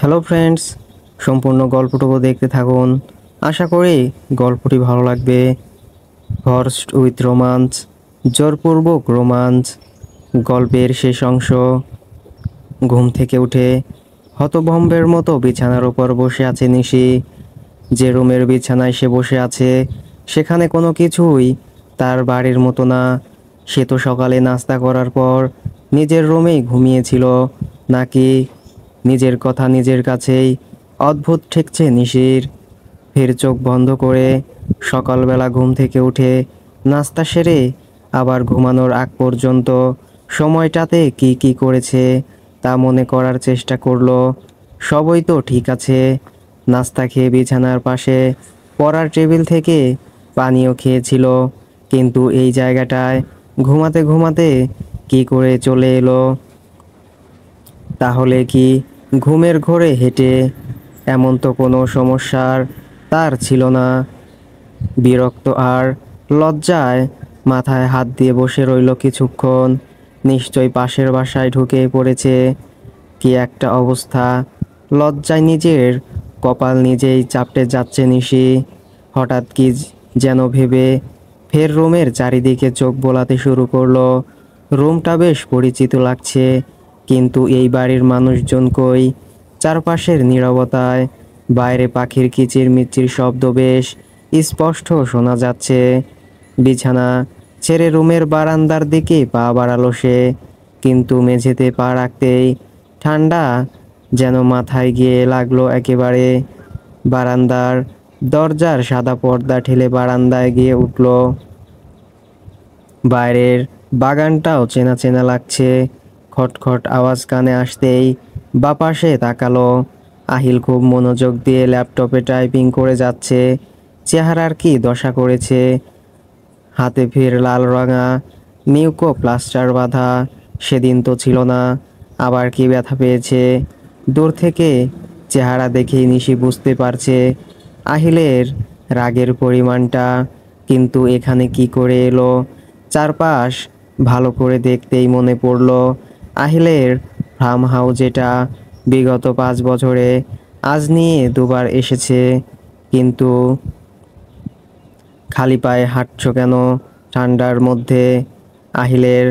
Hello friends, সম্পূর্ণ গল্পটুকু দেখতে থাকুন। আশা করি গল্পটি ভালো লাগবে। হর্সড উইথ রোমান্স, জোরপূর্বক রোমান্স। গল্পের শেষ অংশ। ঘুম থেকে উঠে হতভম্বের মতো বিছানার উপর বসে আছে নিশি। যে রুমের বিছানায় সে বসে আছে সেখানে কোনো কিছুই তার বাড়ির মতো না। সে তো সকালে নাস্তা করার পর নিজের রুমেই ঘুমিয়েছিল নাকি। নিজের কথা নিজের কাছেই অদ্ভুত ঠেকছে নিশির। ফের চোখ বন্ধ করে সকালবেলা ঘুম থেকে উঠে নাস্তা সেরে আবার ঘুমানোর আগ পর্যন্ত সময়টাতে কি কি করেছে তা মনে করার চেষ্টা করলো। সবই তো ঠিক আছে। নাস্তা খেয়ে বিছানার পাশে পড়ার টেবিল থেকে পানিও খেয়েছিল, কিন্তু এই জায়গাটায় ঘুমাতে ঘুমাতে কি করে চলে এলো? তাহলে কি ঘুমের ঘোরে হেঁটে? এমন তো কোনো সমস্যার তার ছিল না। বিরক্ত আর লজ্জায় মাথায় হাত দিয়ে বসে রইল কিছুক্ষণ। নিশ্চয় পাশের বাসায় ঢুকে পড়েছে। কি একটা অবস্থা! লজ্জায় নিজের কপাল নিজেই চাপটে যাচ্ছে নিশি। হঠাৎ কি যেন ভেবে ফের রুমের চারিদিকে চোখ বোলাতে শুরু করলো। রুমটা বেশ পরিচিত লাগছে, কিন্তু এই বাড়ির মানুষজন কই? চারপাশের নীরবতায় বাইরে পাখির কিচিরমিচির শব্দ বেশ স্পষ্ট শোনা যাচ্ছে। বিছানা ছেড়ে রুমের বারান্দার দিকে পা বাড়ালো সে, কিন্তু মেঝেতে পা রাখতেই ঠান্ডা যেন মাথায় গিয়ে লাগলো একেবারে। বারান্দার দরজার সাদা পর্দা ঠেলে বারান্দায় গিয়ে উঠল। বাইরের বাগানটাও চেনা চেনা লাগছে। খটখট আওয়াজ কানে আসতেই বাপাশে তাকালো। আহিল খুব মনোযোগ দিয়ে ল্যাপটপে টাইপিং করে যাচ্ছে। চেহারার কি দশা করেছে! হাতে ফের লাল রঙা মিউকো প্লাস্টার বাঁধা। সেদিন তো ছিল না। আবার কি ব্যথা পেয়েছে? দূর থেকে চেহারা দেখেই নিশি বুঝতে পারছে আহিলের রাগের পরিমাণটা। কিন্তু এখানে কি করে এলো? চারপাশ ভালো করে দেখতেই মনে পড়ল আহিলের ফার্ম হাউস, যেটা বিগত 5 বছরে আজ নিয়ে দুবার এসেছে। কিন্তু খালি পায়ে হাঁটছো কেন ঠান্ডার মধ্যে? আহিলের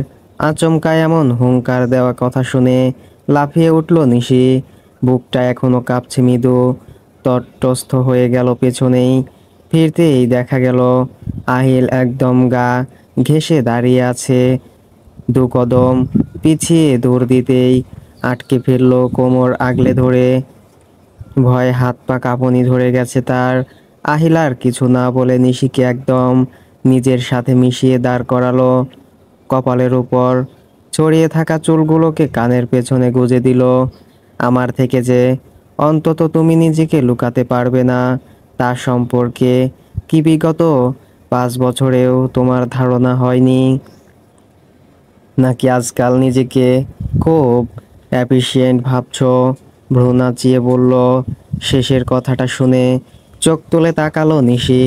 আচমকা এমন হুংকার দেওয়া কথা শুনে লাফিয়ে উঠল নিশি। বুকটা এখনো কাঁপছে মৃদু। তটস্থ হয়ে গেল পেছনেই ফিরতেই দেখা গেল আহিল একদম গা ঘেঁষে দাঁড়িয়ে আছে। 2 কদম পিছিয়ে দৌড় দিতেই আটকে ফেললো কোমর আগলে ধরে। ভয়ে হাত পা কাঁপুনি ধরে গেছে তার। আহিলার কিছু না বলে নিশিকে একদম নিজের সাথে মিশিয়ে দাঁড় করালো। কপালের উপর ছড়িয়ে থাকা চুলগুলোকে কানের পেছনে গুজে দিল। আমার থেকে যে অন্তত তুমি নিজেকে লুকাতে পারবে না, তার সম্পর্কে কি বিগত 5 বছরেও তোমার ধারণা হয়নি? নাকি আজকাল নিজেকে খুব অ্যাফিশিয়েন্ট ভাবছো? ভ্রু নাচিয়ে বলল। শেষের কথাটা শুনে চোখ তুলে তাকালো নিশি।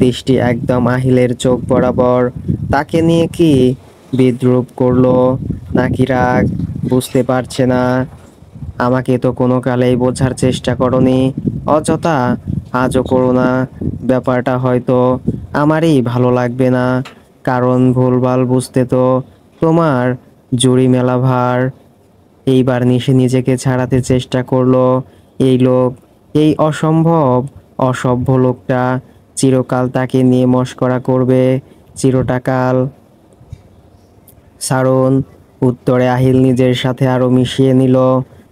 দৃষ্টি একদম আহিলের চোখ বরাবর। তাকে নিয়ে কি বিদ্রুপ করলো নাকি রাগ বুঝতে পারছে না। আমাকে তো কোনো কালেই বোঝার চেষ্টা করনি, অযথা আজও করো না। ব্যাপারটা হয়তো আমারই ভালো লাগবে না, কারণ ভুলভাল বুঝতে তো তোমার জুড়ি মেলা ভার। এইবার নিশি নিজেকে ছাড়াতে চেষ্টা করলো। এই লোক, এই অসভ্য লোকটা চিরকাল তাকে নিয়ে মশকরা করবে, চিরটাকাল। সারণ, উত্তরে আহিল নিজের সাথে আরো মিশিয়ে নিল।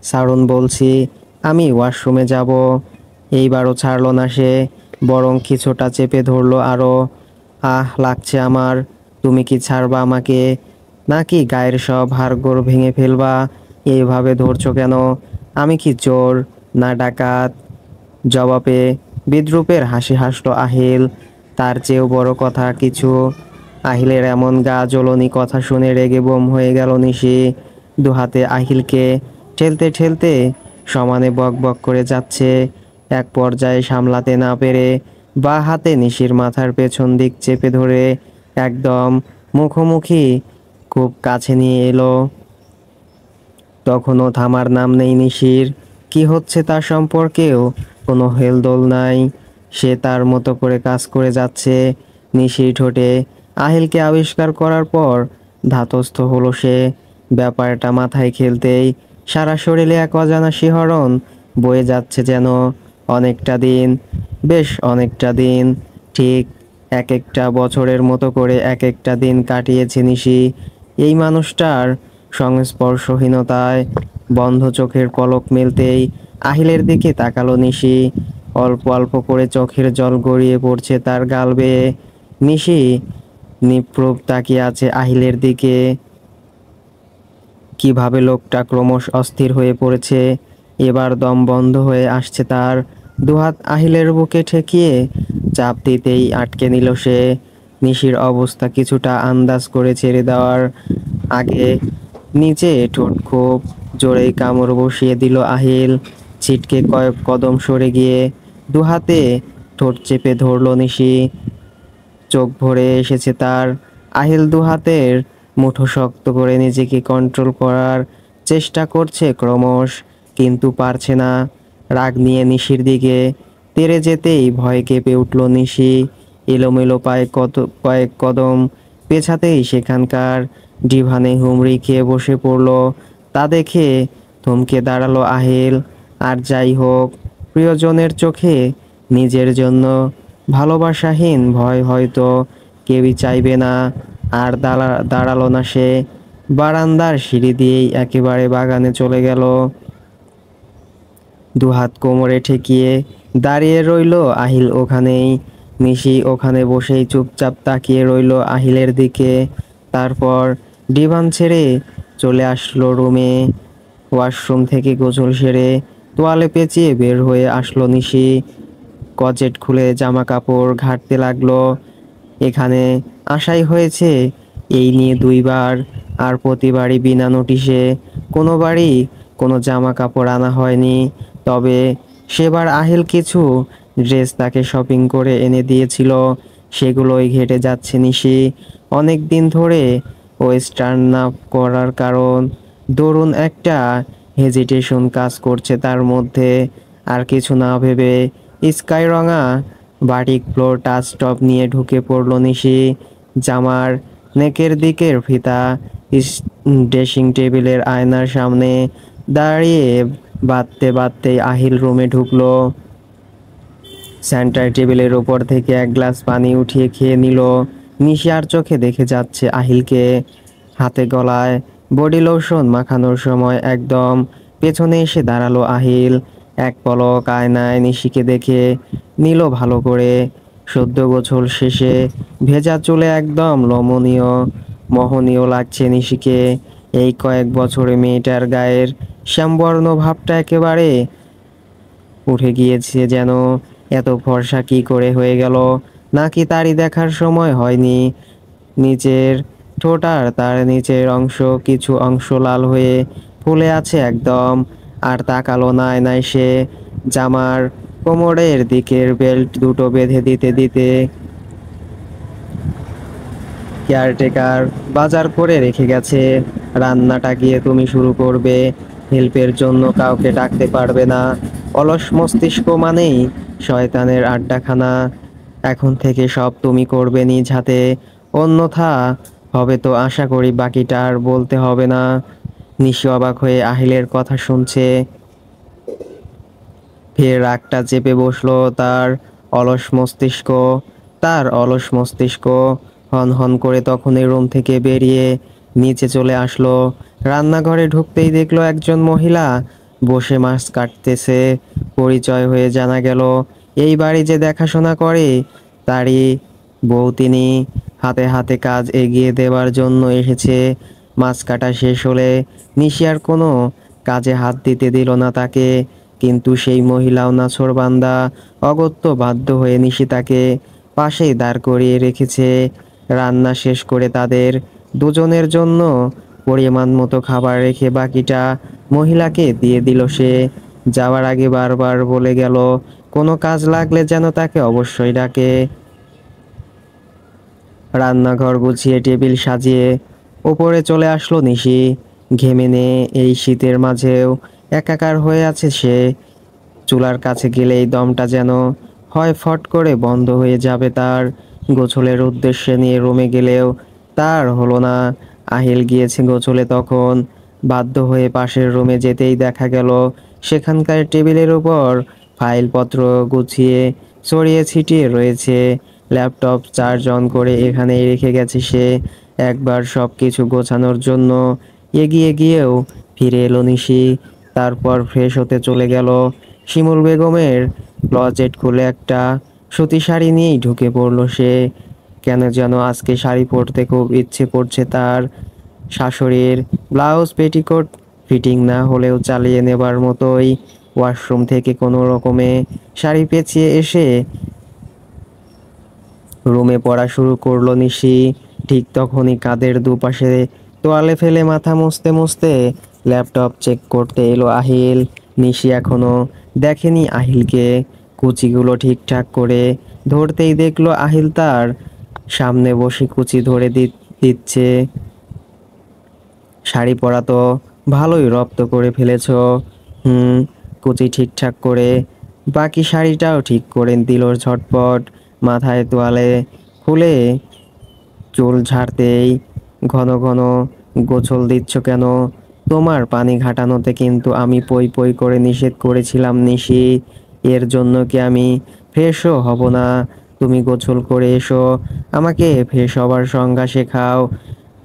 সারণ বলছি, আমি ওয়াশরুমে যাব। এইবারও ছাড়লো না সে, বরং কিছুটা চেপে ধরলো আরো। আহ লাগছে আমার। তুমি কি ছাড়বা আমাকে, নাকি গায়ের সব হাড়গোড় ভেঙে ফেলবা? এইভাবে ধরছো কেন? আমি কি চোর না ডাকাত? জবাবে বিদ্রুপের হাসি হাসল আহিল। তার চেয়েও বড় কথা কিছু। আহিলের এমন গা জ্বলনি কথা শুনে রেগে বোম হয়ে গেল নিশি। দুহাতে আহিলকে ঠেলতে ঠেলতে সমানে বক বক করে যাচ্ছে। এক পর্যায়ে সামলাতে না পেরে বা হাতে নিশির মাথার পেছন দিক চেপে ধরে একদম মুখোমুখি খুব কাছে নিয়ে এলো। তখনও থামার নাম নেই নিশির। কি হচ্ছে তা সম্পর্কেও কোনো হেলদোল নাই। সে তার মতো করে কাজ করে যাচ্ছে। নিশির ঠোঁটে আহিলকে আবিষ্কার করার পর ধাতস্থ হলো সে। ব্যাপারটা মাথায় খেলতেই সারা শরীরে এক অজানা শিহরণ বয়ে যাচ্ছে যেন। অনেকটা দিন, বেশ অনেকটা দিন, ঠিক এক একটা বছরের মতো করে এক একটা দিন কাটিয়েছে নিশি এই মানুষটার সংস্পর্শহীনতায়। বন্ধ চোখের পলক মেলতেই আহিলের দিকে তাকালো নিশি। অল্প অল্প করে চোখের জল গড়িয়ে পড়ছে তার গাল বেয়ে। নিশি নিপ্রভ তাকিয়ে আছে আহিলের দিকে। কিভাবে লোকটা ক্রমশ অস্থির হয়ে পড়েছে। এবার দম বন্ধ হয়ে আসছে তার। দুহাত আহিলের বুকে ঠেকিয়ে চাপ দিতেই আটকে নিল সে। নিশির অবস্থা কিছুটা আন্দাজ করে ছেড়ে দেওয়ার আগে নিচে ঠোঁট খুব জোরেই কামড় বসিয়ে দিল আহিল। ছিটকে কয়েক কদম সরে গিয়ে দুহাতে ঠোঁট চেপে ধরল নিশি। চোখ ভরে এসেছে তার। আহিল দুহাতের মুঠো শক্ত করে নিজেকে কন্ট্রোল করার চেষ্টা করছে ক্রমশ, কিন্তু পারছে না। রাগ নিয়ে নিশির দিকে তেড়ে যেতেই ভয় কেঁপে উঠল নিশি। এলোমেলো পায়ে কয়েক কদম পেছাতেই সেখানকার ডিভানে হুমড়ি খেয়ে বসে পড়ল। তা দেখে থমকে দাঁড়ালো আহিল। আর যাই হোক, প্রিয়জনের চোখে নিজের জন্য ভালোবাসাহীন ভয় হয়তো কেউই চাইবে না। আর দাঁড়ালো না সে। বারান্দার সিঁড়ি দিয়েই একেবারে বাগানে চলে গেল। দুহাত কোমরে ঠেকিয়ে দাঁড়িয়ে রইল আহিল ওখানেই। নিশি ওখানে বসেই চুপচাপ তাকিয়ে রইল আহিলের দিকে। তারপর ডিভান ছেড়ে চলে আসলো রুমে। ওয়াশরুম থেকে গোসল সেরে তোয়ালে পেঁচিয়ে বের হয়ে আসলো নিশি। কজেট খুলে জামা কাপড় ঘাঁটতে লাগলো। এখানে আসাই হয়েছে এই নিয়ে দুইবার, আর প্রতিবারই বিনা নোটিশে। কোনোবারই কোনো জামা কাপড় আনা হয়নি। তবে সেবার আহিল কিছু ড্রেস তাকে শপিং করে এনে দিয়েছিল, সেগুলোই ঘেটে যাচ্ছে নিশি। অনেক দিন ধরে ওয়েস্টার্ন না করার কারণ দরুন একটা হেজিটেশন কাজ করছে তার মধ্যে। আর কিছু না ভেবে স্কাই রঙা বাটিক ফ্লোর টাচ টপ নিয়ে ঢুকে পড়ল নিশি। জামার নেকের দিকের ফিতা ড্রেসিং টেবিলের আয়নার সামনে দাঁড়িয়ে বাঁধতে বাঁধতে আহিল রুমে ঢুকলো। সেন্টার টেবিলের ওপর থেকে এক গ্লাস পানি উঠিয়ে খেয়ে নিল। নিশি আর চোখে দেখে যাচ্ছে আহিলকে। হাতে গলায় বডি লোশন মাখানোর সময় একদম পেছনে এসে দাঁড়ালো আহিল। এক পলক আয়নায় নিশিকে দেখে নিল ভালো করে। সদ্য গোছল শেষে ভেজা চুলে একদম লমনীয় মোহনীয় লাগছে নিশিকে। এই কয়েক বছরে মেয়েটার গায়ের শ্যামবর্ণ ভাবটা একেবারে উঠে গিয়েছে যেন। এত ফর্সা কি করে হয়ে গেল, নাকি তারই দেখার সময় হয়নি? নিচের ঠোঁট আর তার নিচের অংশ কিছু অংশ লাল হয়ে ফুলে আছে একদম। আর তাকালো না আয়নায় সে। জামার কোমরের দিকের বেল্ট দুটো বেঁধে দিতে দিতে কেয়ারটেকার বাজার করে রেখে গেছে। রান্নাটা গিয়ে তুমি শুরু করবে, হেল্পের জন্য কাউকে ডাকতে পারবে না। অলস মস্তিষ্ক মানেই শয়তানের আড্ডাখানা। এখন থেকে সব তুমি করবে নিজ হাতে, অন্যথা হবে তো আশা করি বাকিটা আর বলতে হবে না। নিশি অবাক হয়ে আহিলের কথা শুনছে। ফের রাগটা চেপে বসলো তার। অলস মস্তিষ্ক, তার অলস মস্তিষ্ক হন হন করে তখনই রুম থেকে বেরিয়ে নিচে চলে আসলো। রান্নাঘরে ঢুকতেই দেখলো একজন মহিলা বসে মাছ কাটতেছে। পরিচয় হয়ে জানা গেল এই বাড়ি যে দেখাশোনা করে তারই বউ তিনি। হাতে হাতে কাজ এগিয়ে দেওয়ার জন্য এসেছে। মাছ কাটা শেষ হলে নিশি আর কোনো কাজে হাত দিতে দিল না তাকে। কিন্তু সেই মহিলাও নাছোড়বান্দা, অগত্যা বাধ্য হয়ে নিশি তাকে পাশেই দাঁড় করিয়ে রেখেছে। রান্না শেষ করে তাদের দুজনের জন্য পরিমাণ মতো খাবার রেখে বাকিটা মহিলাকে দিয়ে দিল সে। যাওয়ার আগে বারবার বলে গেল কোনো কাজ লাগলে যেন তাকে অবশ্যই ডাকে। রান্নাঘর গুছিয়ে টেবিল সাজিয়ে ওপরে চলে আসলো নিশি। ঘেমে নে এই শীতের মাঝেও একাকার হয়ে আছে সে। চুলার কাছে গেলেই দমটা যেন হয় ফট করে বন্ধ হয়ে যাবে তার। গোছলের উদ্দেশ্যে নিয়ে রুমে গেলেও তার হলো না। আহিল গিয়েছে গোছলে তখন। বাধ্য হয়ে পাশের রুমে যেতেই দেখা গেল সেখানকার টেবিলের উপর ফাইলপত্র গুছিয়ে ছড়িয়ে ছিটিয়ে রয়েছে। ল্যাপটপ চার্জ অন করে এখানেই রেখে গেছে সে। একবার সব কিছু গোছানোর জন্য এগিয়ে গিয়েও ফিরে এলো নিশি। তারপর ফ্রেশ হতে চলে গেল। শিমুল বেগমের ক্লজেট খুলে একটা সুতি শাড়ি নিয়েই ঢুকে পড়ল সে। কেন যেন আজকে শাড়ি পরতে খুব ইচ্ছে করছে তার। শাশুড়ির ব্লাউজ পেটিকোট ফিটিং না হলেও চালিয়ে নেবার মতোই। ওয়াশরুম থেকে কোনো রকমে শাড়ি পেঁচিয়ে এসে রুমে পড়া শুরু করলো নিশি। ঠিক তখনই কাঁধের দুপাশে তোয়ালে ফেলে মাথা মুছতে মুছতে ল্যাপটপ চেক করতে এলো আহিল। নিশি এখনো দেখেনি আহিলকে। কুচিগুলো ঠিকঠাক করে ধরতেই দেখলো আহিল তার সামনে বসে কুচি ধরে দিচ্ছে। শাড়ি পরা তো ভালোই রপ্ত করে ফেলেছ। হুম। কুচি ঠিকঠাক করে বাকি শাড়িটাও ঠিক করে দিল ঝটপট। মাথায় তোয়ালে খুলে চুল ঝাড়তেই ঘন ঘন গোছল দিচ্ছ কেন? তোমার পানি ঘাটানোতে কিন্তু আমি পই পই করে নিষেধ করেছিলাম নিশি। এর জন্য কি আমি ফ্রেশও হব না? তুমি গোসল করে এসো, আমাকে ফ্রেশ হবার সংজ্ঞা শেখাও।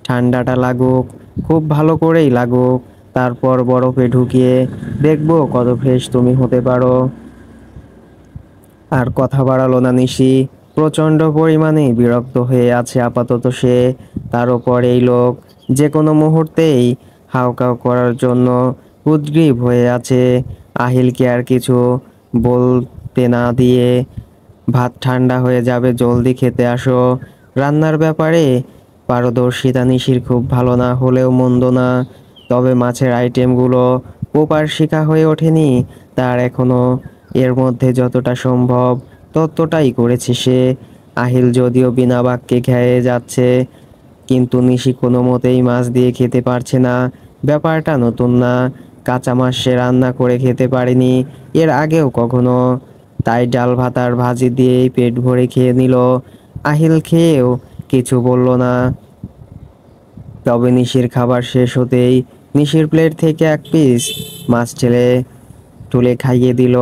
ঠান্ডাটা লাগুক, খুব ভালো করেই লাগুক, তারপর বরফে ঢুকিয়ে দেখবো কত ফ্রেশ তুমি হতে পারো। আর কথা বাড়ালো না নিশি। প্রচণ্ড পরিমাণে বিরক্ত হয়ে আছে আপাতত সে। তার ওপর এই লোক যে কোনো মুহূর্তেই হাউকাউ করার জন্য উদ্গ্রীব হয়ে আছে। আহিলকে আর কিছু বলতে না দিয়ে, ভাত ঠান্ডা হয়ে যাবে, জলদি খেতে আসো। রান্নার ব্যাপারে পারদর্শিতা নিশির খুব ভালো না হলেও মন্দ না, তবে মাছের আইটেমগুলো প্রপার শিখা হয়ে ওঠেনি তার এখনো। এর মধ্যে যতটা সম্ভব ততটাই করেছে সে। আহিল যদিও বিনা বাক্যে খেয়ে যাচ্ছে, কিন্তু নিশি কোনো মতেই মাছ দিয়ে খেতে পারছে না। ব্যাপারটা নতুন না, কাঁচা মাছ সে রান্না করে খেতে পারেনি এর আগেও কখনো। তাই ডাল ভাত আর ভাজি দিয়েই পেট ভরে খেয়ে নিল। আহিল খেয়েও কিছু বলল না। তবে নিশির খাবার শেষ হতেই নিশির প্লেট থেকে এক পিস মাছ তুলে খাইয়ে দিল।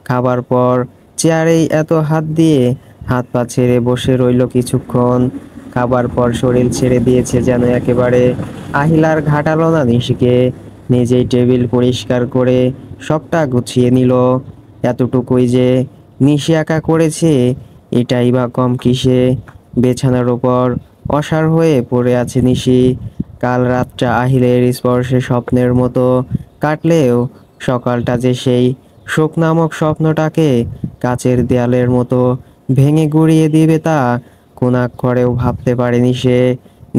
খাবার পর চেয়ারেই এত হাত দিয়ে হাত পা ছেড়ে বসে রইল কিছুক্ষণ। খাবার পর শরীর ছেড়ে দিয়েছে যেন একেবারে। আহিলার ঘাটালো না নিশিকে। নিজেই টেবিল পরিষ্কার করে সবটা গুছিয়ে নিল। এতটুকুই যে নিশি একা করেছে এটাই বা কম কিসে। বিছানার ওপর অসাড় হয়ে পড়ে আছে নিশি। কাল রাতটা আহিলের স্পর্শে স্বপ্নের মতো কাটলেও সকালটা যে সেই শোক নামক স্বপ্নটাকে কাচের দেয়ালের মতো ভেঙে গুঁড়িয়ে দিবে তা কোনাক্ষরেও ভাবতে পারেনি সে।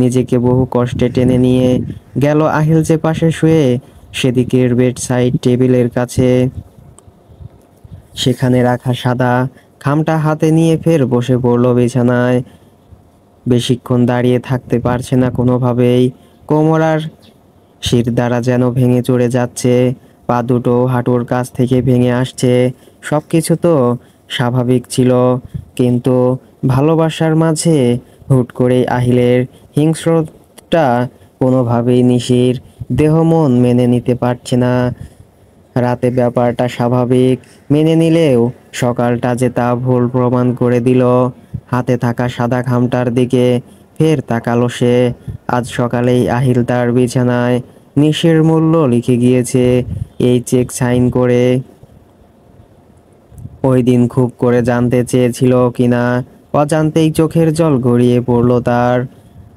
নিজেকে বহু কষ্টে টেনে নিয়ে গেল আহিল যে পাশে শুয়ে সেদিকের বেড সাইড টেবিলের কাছে। সেখানে রাখা সাদা খামটা হাতে নিয়ে ফের বসে পড়ল বিছানায়। বেশিক্ষণ দাঁড়িয়ে থাকতে পারছে না কোনোভাবেই। কোমর আর শির দ্বারা যেন ভেঙে চড়ে যাচ্ছে। পা দুটো হাঁটুর কাছ থেকে ভেঙে আসছে। সব কিছু তো স্বাভাবিক ছিল, কিন্তু ভালোবাসার মাঝে হুট করেই আহিলের হিংস্রতা কোনোভাবেই নিশির দেহ মন মেনে নিতে পারছে না। রাতে ব্যাপারটা স্বাভাবিক মেনে নিলেও সকালটা যে তা ভুল প্রমাণ করে দিল। হাতে থাকা সাদা খামটার দিকে ফের তাকালো সে। আজ সকালেই আহিল তার বিছানায় নিশির মূল্য লিখে গিয়েছে এই চেক সাইন করে। ওই দিন খুব করে জানতে চেয়েছিল কিনা, অজান্তেই চোখের জল গড়িয়ে পড়ল তার।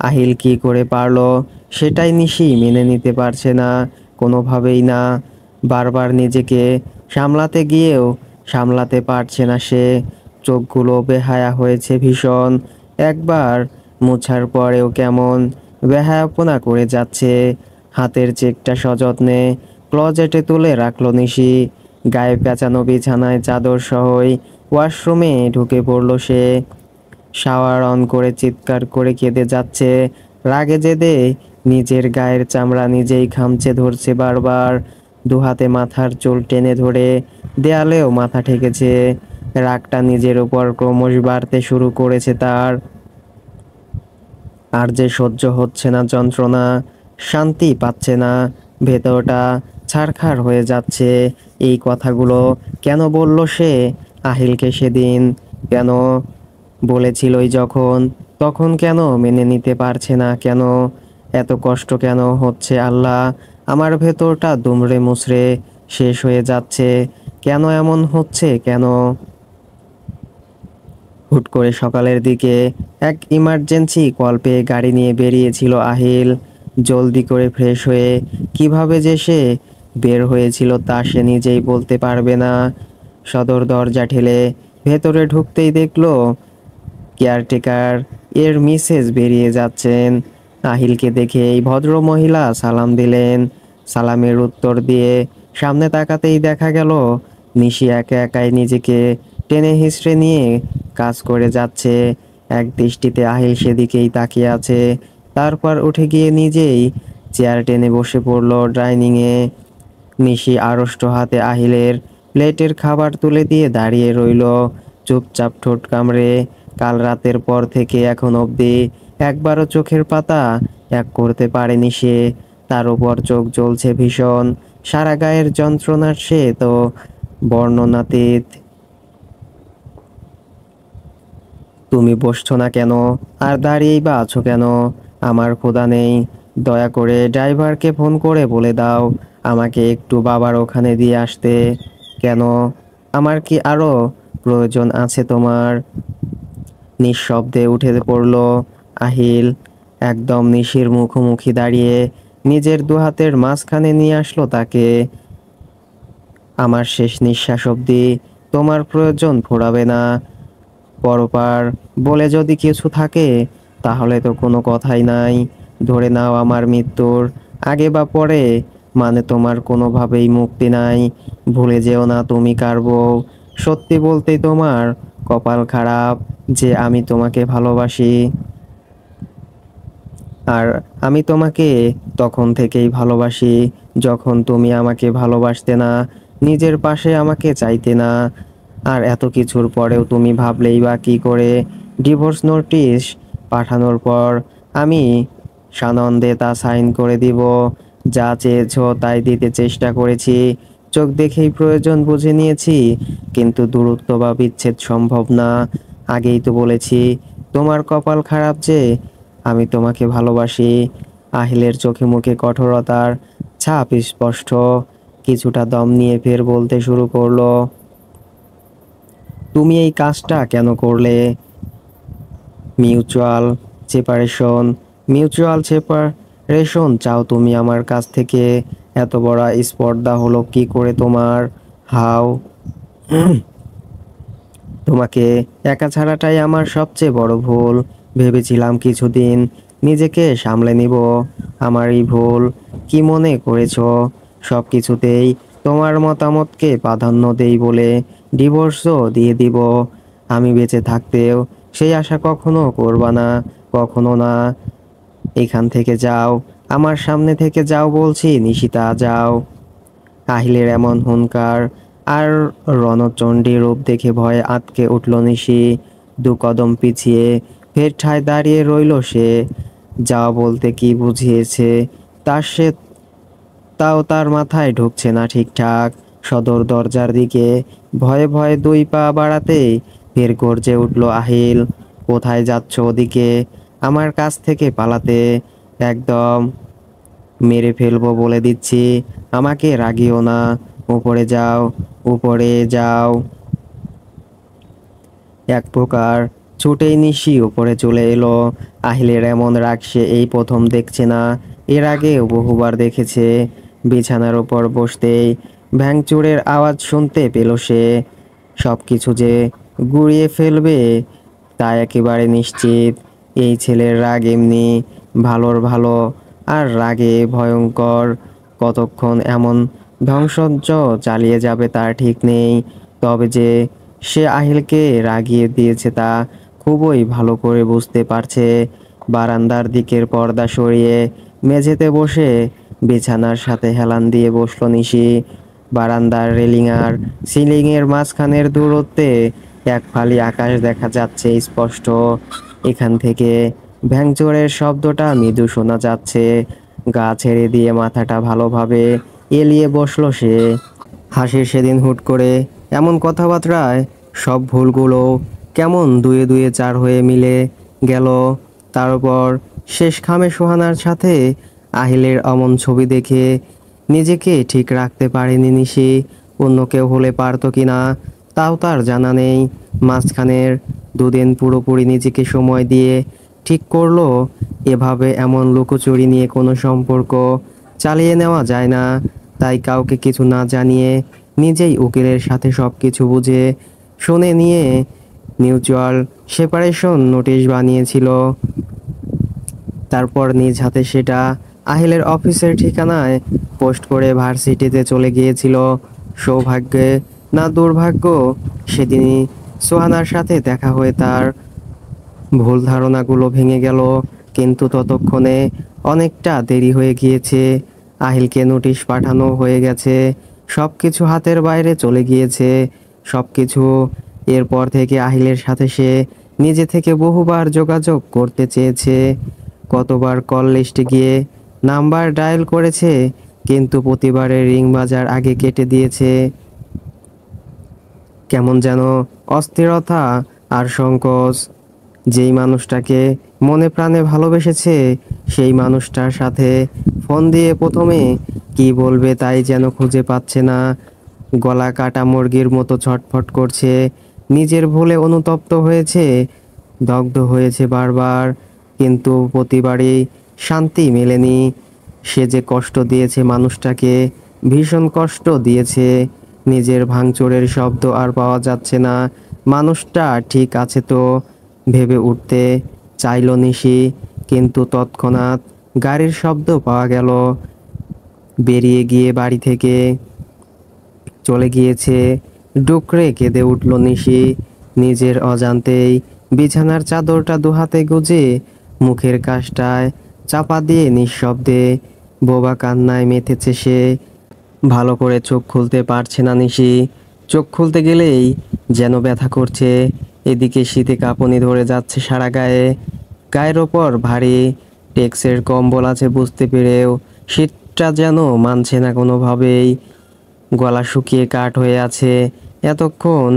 আহিল কি করে পারলো সেটাই নিশি মেনে নিতে পারছে না, কোনোভাবেই না। বারবার নিজেকে সামলাতে গিয়েও সামলাতে পারছে না সে। চোখগুলো বেহায়া হয়েছে ভীষণ। একবার মোছার পরেও কেমন বেহায়াপনা করে যাচ্ছে। হাতের চেকটা সযত্নে ক্লজেটে তুলে রাখলো নিশি। গায়ে পেঁচানো বিছানায় চাদর সহই ওয়াশরুমে ঢুকে পড়ল সে। শাওয়ার অন করে চিৎকার করে কেঁদে যাচ্ছে। রাগে জেদে নিজের গায়ের চামড়া নিজেই খামচে ধরছে বারবার। দুহাতে মাথার চুল টেনে ধরে দেয়ালেও মাথা ঠেকেছে। রাগটা নিজের উপর ক্রমশ বাড়তে শুরু করেছে তার। আর যে সহ্য হচ্ছে না যন্ত্রণা, শান্তি পাচ্ছে না, ভেতরটা ছারখার হয়ে যাচ্ছে। এই কথাগুলো কেন বলল সে আহিলকে সেদিন? কেন বলেছিলই যখন, তখন কেন মেনে নিতে পারছে না? কেন এত কষ্ট কেন হচ্ছে? আল্লাহ, আমার ভেতরটা দুমড়ে মুচড়ে শেষ হয়ে যাচ্ছে। কেন এমন হচ্ছে? কেন? হুট করে সকালের দিকে এক ইমার্জেন্সি কল পেয়ে গাড়ি নিয়ে বেরিয়েছিল আহিল। জলদি করে ফ্রেশ হয়ে কিভাবে যে সে বের হয়েছিল তা সে নিজেই বলতে পারবে না। সদর দরজা ঠেলে ভেতরে ঢুকতেই দেখলো কেয়ারটেকার এর মিসেস বেরিয়ে যাচ্ছেন। আহিলকে দেখে এই ভদ্র মহিলা সালাম দিলেন। সালামের উত্তর দিয়ে সামনে তাকাতেই দেখা গেল নিশি একা একাই নিজেকে টেনে হিঁচড়ে নিয়ে কাজ করে যাচ্ছে। এক দৃষ্টিতে আহিল সেদিকেই তাকিয়ে আছে, তারপর উঠে গিয়ে নিজেই চেয়ার টেনে বসে পড়ল ডাইনিংয়ে। নিশি আড়ষ্ট হাতে আহিলের প্লেটের খাবার তুলে দিয়ে দাঁড়িয়ে রইল চুপচাপ, ঠোঁট কামড়ে। কাল রাতের পর থেকে এখন অবধি একবারও চোখের পাতা এক করতে পারেনি সে। তার উপর চোখ জ্বলছে ভীষণ, সারা গায়ের যন্ত্রণার সে তো বর্ণনাতীত। তুমি বসছো না কেন? আর দাঁড়িয়েই বা আছো কেন? আমার ক্ষুধা নেই। দয়া করে ড্রাইভারকে ফোন করে বলে দাও আমাকে একটু বাবার ওখানে দিয়ে আসতে। কেন? আমার কি আরো প্রয়োজন আছে তোমার? নিঃশব্দে উঠে পড়ল আহিল। একদম নিশির মুখোমুখি দাঁড়িয়ে নিজের দুহাতের মাঝখানে নিয়ে আসলো তাকে। আমার শেষ নিঃশ্বাস অবধি তোমার প্রয়োজন ফুরাবে না। পরপার বলে যদি কিছু থাকে তাহলে তো কোনো কথাই নাই। ধরে নাও আমার মৃত্যুর আগে বা পরে, মানে তোমার কোনোভাবেই মুক্তি নাই। ভুলে যেও না তুমি কার বউ। সত্যি বলতেই তোমার কপাল খারাপ যে আমি তোমাকে ভালোবাসি। আর আমি তোমাকে তখন থেকেই ভালোবাসি যখন তুমি আমাকে ভালোবাসতে না, নিজের পাশে আমাকে চাইতে না। আর এত কিছুর পরেও তুমি ভাবলেই বা কি করে? ডিভোর্স নোটিশ পাঠানোর পর আমি সানন্দে তা সাইন করে দিব। যা চেয়েছো তাই দিতে চেষ্টা করেছি, চোখ দেখেই প্রয়োজন বুঝে নিয়েছি। কিন্তু দূরত্ব বা বিচ্ছেদ সম্ভব না। আগেই তো বলেছি তোমার কপাল খারাপ যে আমি তোমাকে ভালোবাসি। আহিলের চোখে মুখে কঠোরতার ছাপ স্পষ্ট। কিছুটা দম নিয়ে ফের বলতে শুরু করলো, তুমি এই কাজটা কেন করলে? Mutual separation. মিউচুয়াল সেপারেশন চাও তুমি আমার কাছ থেকে? এত বড় স্পর্ধা হলো কি করে তোমার? হাও? তোমাকে একা ছাড়াটাই আমার সবচেয়ে বড় ভুল। ভেবেছিলাম কিছুদিন নিজেকে সামলে নিব। আমারই ভুল। কি মনে করেছো সব কিছুতেই তোমার মতামতকে প্রাধান্য দেই বলে ডিভোর্সও দিয়ে দিব? আমি বেঁচে থাকতেও সেই আশা কখনো করবা না, কখনো না। এখান থেকে যাও, আমার সামনে থেকে যাও বলছি নিশিতা, যাও। আহিলের এমন হুঙ্কার আর রণচণ্ডী রূপ দেখে ভয়ে আঁতকে উঠল নিশি। দু কদম পিছিয়ে ফের ঠায় দাঁড়িয়ে রইল সে। যাও বলতে কি বুঝিয়েছে তাও তার মাথায় ঢুকছে না ঠিকঠাক। সদর দরজার দিকে ভয়ে ভয়ে দুই পা বাড়াতেই ফের গর্জে উঠল আহিল, কোথায় যাচ্ছ? ওদিকে? আমার কাছ থেকে পালাতে? একদম মেরে ফেলবো বলে দিচ্ছি। আমাকে রাগিও না। উপরে যাও, উপরে যাও। এক প্রকার ছুটেই নিশি উপরে চলে এলো। আহিলের এমন রাগ সে এই প্রথম দেখছে না, এর আগেও বহুবার দেখেছে। বিছানার উপর বসতেই ভ্যাংচুরের আওয়াজ শুনতে পেল সে। সব কিছু যে গুঁড়িয়ে ফেলবে তা একেবারে নিশ্চিত। এই ছেলের রাগ এমনি ভালোর ভালো, আর রাগে ভয়ঙ্কর। কতক্ষণ এমন ধ্বংসযজ্ঞ চালিয়ে যাবে তার ঠিক নেই। তবে যে সে আহিলকে রাগিয়ে দিয়েছে তা খুবই ভালো করে বুঝতে পারছে। বারান্দার দিকের পর্দা সরিয়ে মেঝেতে বসে বিছানার সাথে হেলান দিয়ে বসলো নিশি। বারান্দার রেলিং আর সিলিং এর মাঝখানের দূরত্বে এক ফালি আকাশ দেখা যাচ্ছে স্পষ্ট। এখান থেকে ভ্যাংচোরের শব্দটা মৃদু শোনা যাচ্ছে। গা ছেড়ে দিয়ে মাথাটা ভালোভাবে এলিয়ে বসলো সে। হাসির সেদিন হুট করে এমন কথাবার্তায় সব ভুলগুলো কেমন দুয়ে দুয়ে চার হয়ে মিলে গেল। তারপর শেষ খামে সোহানার সাথে আহিলের অমন ছবি দেখে নিজেকে ঠিক রাখতে পারেনি নিশি। অন্য কেউ হলে পারতো কিনা তাও তার জানা নেই। মাঝখানের দুদিন পুরোপুরি নিজেকে সময় দিয়ে ঠিক করলো এভাবে এমন লুকোচুরি নিয়ে কোনো সম্পর্ক চালিয়ে নেওয়া যায় না। তাই কাউকে কিছু না জানিয়ে নিজেই উকিলের সাথে সব কিছু বুঝে শুনে নিয়ে মিউচুয়াল সেপারেশন নোটিশ বানিয়েছিল। তারপর নিজ হাতে সেটা আহিলের অফিসের ঠিকানায় পোস্ট করে ভার্সিটিতে চলে গিয়েছিল। সৌভাগ্যে না দুর্ভাগ্য সেদিনই সোহানার সাথে দেখা হয়ে তার ভুল ধারণাগুলো ভেঙে গেল। কিন্তু ততক্ষণে অনেকটা দেরি হয়ে গিয়েছে। আহিলকে নোটিশ পাঠানো হয়ে গেছে। সব কিছু হাতের বাইরে চলে গিয়েছে। সব কিছু। এরপর থেকে আহিলের সাথে সে নিজে থেকে বহুবার যোগাযোগ করতে চেয়েছে। কতবার কল লিস্টে গিয়ে নাম্বার ডায়াল করেছে, কিন্তু প্রতিবারের রিং বাজার আগে কেটে দিয়েছে। কেমন যেন অস্থিরতা আর সংকোচ। যেই মানুষটাকে মনে প্রাণে ভালোবেসেছে সেই মানুষটার সাথে ফোন দিয়ে প্রথমে কি বলবে তাই যেন খুঁজে পাচ্ছে না। গলা কাটা মুরগির মতো ছটফট করছে। নিজের ভুলে অনুতপ্ত হয়েছে, দগ্ধ হয়েছে বারবার, কিন্তু প্রতিবারই শান্তি মেলেনি। সে যে কষ্ট দিয়েছে মানুষটাকে, ভীষণ কষ্ট দিয়েছে। নিজের ভাঙচুরের শব্দ আর পাওয়া যাচ্ছে না। মানুষটা ঠিক আছে তো ভেবে উঠতে চাইল নিশি, কিন্তু তৎক্ষণাৎ গাড়ির শব্দ পাওয়া গেল। বেরিয়ে গিয়ে বাড়ি থেকে চলে গিয়েছে। ডুকরে কেঁদে উঠল নিশি। নিজের অজান্তেই বিছানার চাদরটা দুহাতে গুজে মুখের কাছটায় চাপা দিয়ে নিঃশব্দে বোবা কান্নায় মেতেছে সে। ভালো করে চোখ খুলতে পারছে না নিশি। চোখ খুলতে গেলেই যেন ব্যথা করছে। এদিকে শীতে কাঁপুনি ধরে যাচ্ছে সারা গায়ে। গায়ের ওপর ভারী টেক্সের কম্বল আছে বুঝতে পেরেও শীতটা যেন মানছে না কোনোভাবেই। গলা শুকিয়ে কাঠ হয়ে আছে। এতক্ষণ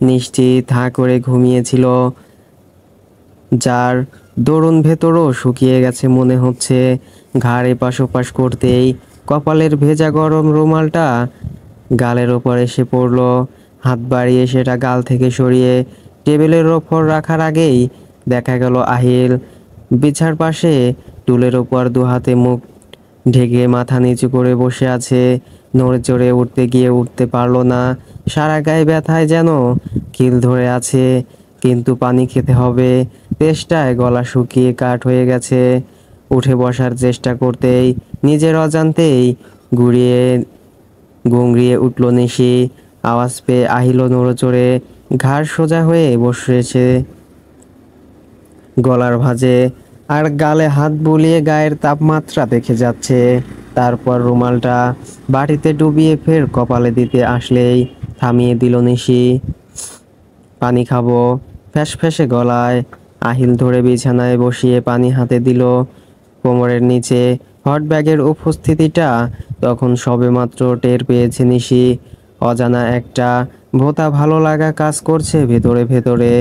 নিশ্চিত হাঁ করে ঘুমিয়েছিল, যার দরুন ভেতরও শুকিয়ে গেছে মনে হচ্ছে। ঘাড় এপাশ ওপাশ করতেই কপালের ভেজা গরম রুমালটা গালের ওপর এসে পড়ল। হাত বাড়িয়ে সেটা গাল থেকে সরিয়ে টেবিলের ওপর রাখার আগেই দেখা গেল আহিল বিছার পাশে টুলের ওপর দুহাতে মুখ ঢেকে মাথা নিচু করে বসে আছে। নড়ে চড়ে উঠতে গিয়ে উঠতে পারল না। সারা গায়ে ব্যথায় যেন কিল ধরে আছে। কিন্তু পানি খেতে হবে। তেষ্টায় গলা শুকিয়ে কাঠ হয়ে গেছে। উঠে বসার চেষ্টা করতেই নিজের অজান্তেই ঘুরিয়ে গুংড়িয়ে উঠল নিশি। আওয়াজ পেয়ে আহিল নড়েচড়ে ঘাড় সোজা হয়ে বসেছে। গলার ভাঁজে আর গালে হাত বুলিয়ে গায়ের তাপমাত্রা দেখে যাচ্ছে। তারপর রুমালটা বাটিতে ডুবিয়ে ফের কপালে দিতে আসলেই থামিয়ে দিল নিশি। পানি খাবো, ফ্যাসফ্যাসে গলায় আহিল ধরে বিছানায় বসিয়ে পানি হাতে দিল। কোমরের নিচে হট ব্যাগের উপস্থিতিটা তখন সবেমাত্র টের পেয়েছে নিশি। অজানা একটা ভোঁতা ভালো লাগা কাজ করছে ভেতরে ভেতরে।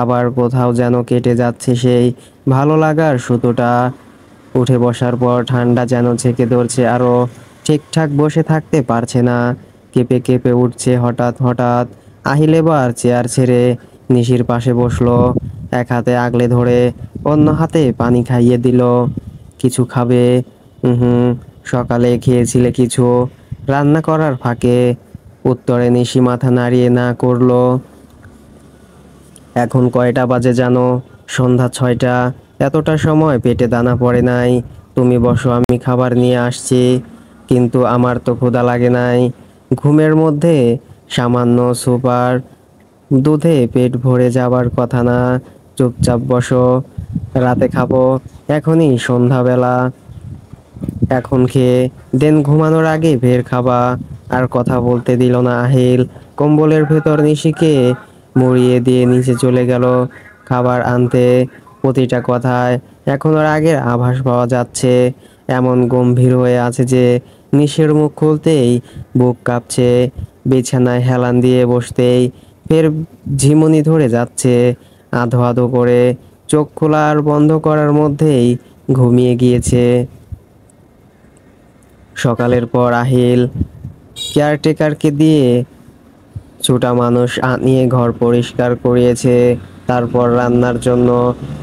আবার কোথাও যেন কেটে যাচ্ছে সেই ভালো লাগার সুতোটা। উঠে বসার পর ঠান্ডা যেন ছেঁকে ধরছে আরও। ঠিকঠাক বসে থাকতে পারছে না, কেঁপে কেঁপে উঠছে হঠাৎ হঠাৎ। আহিল এবার চেয়ার ছেড়ে নিশির পাশে বসলো। এক হাতে আগলে ধরে অন্য হাতে পানি খাইয়ে দিল। কিছু খাবে? হুম, সকালে খেয়েছিলে কিছু রান্না করার ফাঁকে। উত্তরে নিশি মাথা নাড়িয়ে না করলো। এখন কয়টা বাজে জানো? সন্ধ্যা 6টা। এতটা সময় পেটে দানা পড়ে নাই। তুমি বসো, আমি খাবার নিয়ে আসছি। কিন্তু আমার তো ক্ষুধা লাগে নাই। ঘুমের মধ্যে সামান্য সুপার দুধে পেট ভরে যাবার কথা না। চুপচাপ বসো, রাতে খাবো। এখনই সন্ধ্যাবেলা। এখন খেয়ে দেন ঘুমানোর আগে বের খাবা। আর কথা বলতে দিল না আহিল। কম্বলের ভেতর নিশিকে মুড়িয়ে দিয়ে নিচে চলে গেল খাবার আনতে। প্রতিটা কথায় এখন ওর আগের আভাস পাওয়া যাচ্ছে। এমন গম্ভীর হয়ে আছে যে নিশের মুখ খুলতেই বুক কাঁপছে। বিছানায় হেলান দিয়ে বসতেই ফের ঝিমুনি ধরে যাচ্ছে। আধো আধো করে চোখ খোলা আর বন্ধ করার মধ্যেই ঘুমিয়ে গিয়েছে। সকালের পর আহিল কেয়ারটেকারকে দিয়ে ছোটা মানুষ আনিয়ে ঘর পরিষ্কার করিয়েছে। তারপর রান্নার জন্য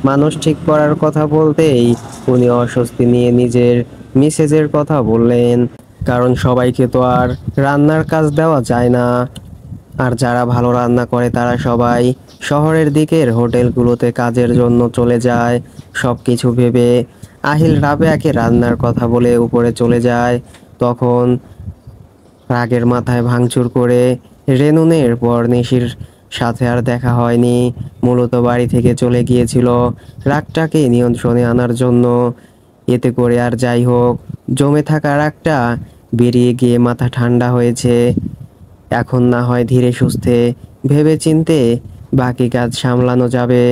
মানুষ ঠিক করার কথা বলতেই উনি অস্বস্তি নিয়ে নিজের মিসেজের কথা বললেন। কারণ সবাইকে তো আর রান্নার কাজ দেওয়া যায় না। আর যারা ভালো রান্না করে তারা সবাই শহরের দিকের হোটেলগুলোতে কাজের জন্য চলে যায়। সব কিছু ভেবে আহিল রাবেয়াকে রান্নার কথা বলে উপরে চলে যায়। তখন রাগের মাথায় ভাঙচুর করে রেনুনের পর নিশির সাথে আর দেখা হয়নি। মূলত বাড়ি থেকে চলে গিয়েছিল রাগটাকে নিয়ন্ত্রণে আনার জন্য। এতে করে আর যাই হোক জমে থাকা রাগটা বেরিয়ে গিয়ে মাথা ঠান্ডা হয়েছে। এখন না হয় ধীরে সুস্থে ভেবে চিন্তে বাকি কাজ সামলানো যাবে।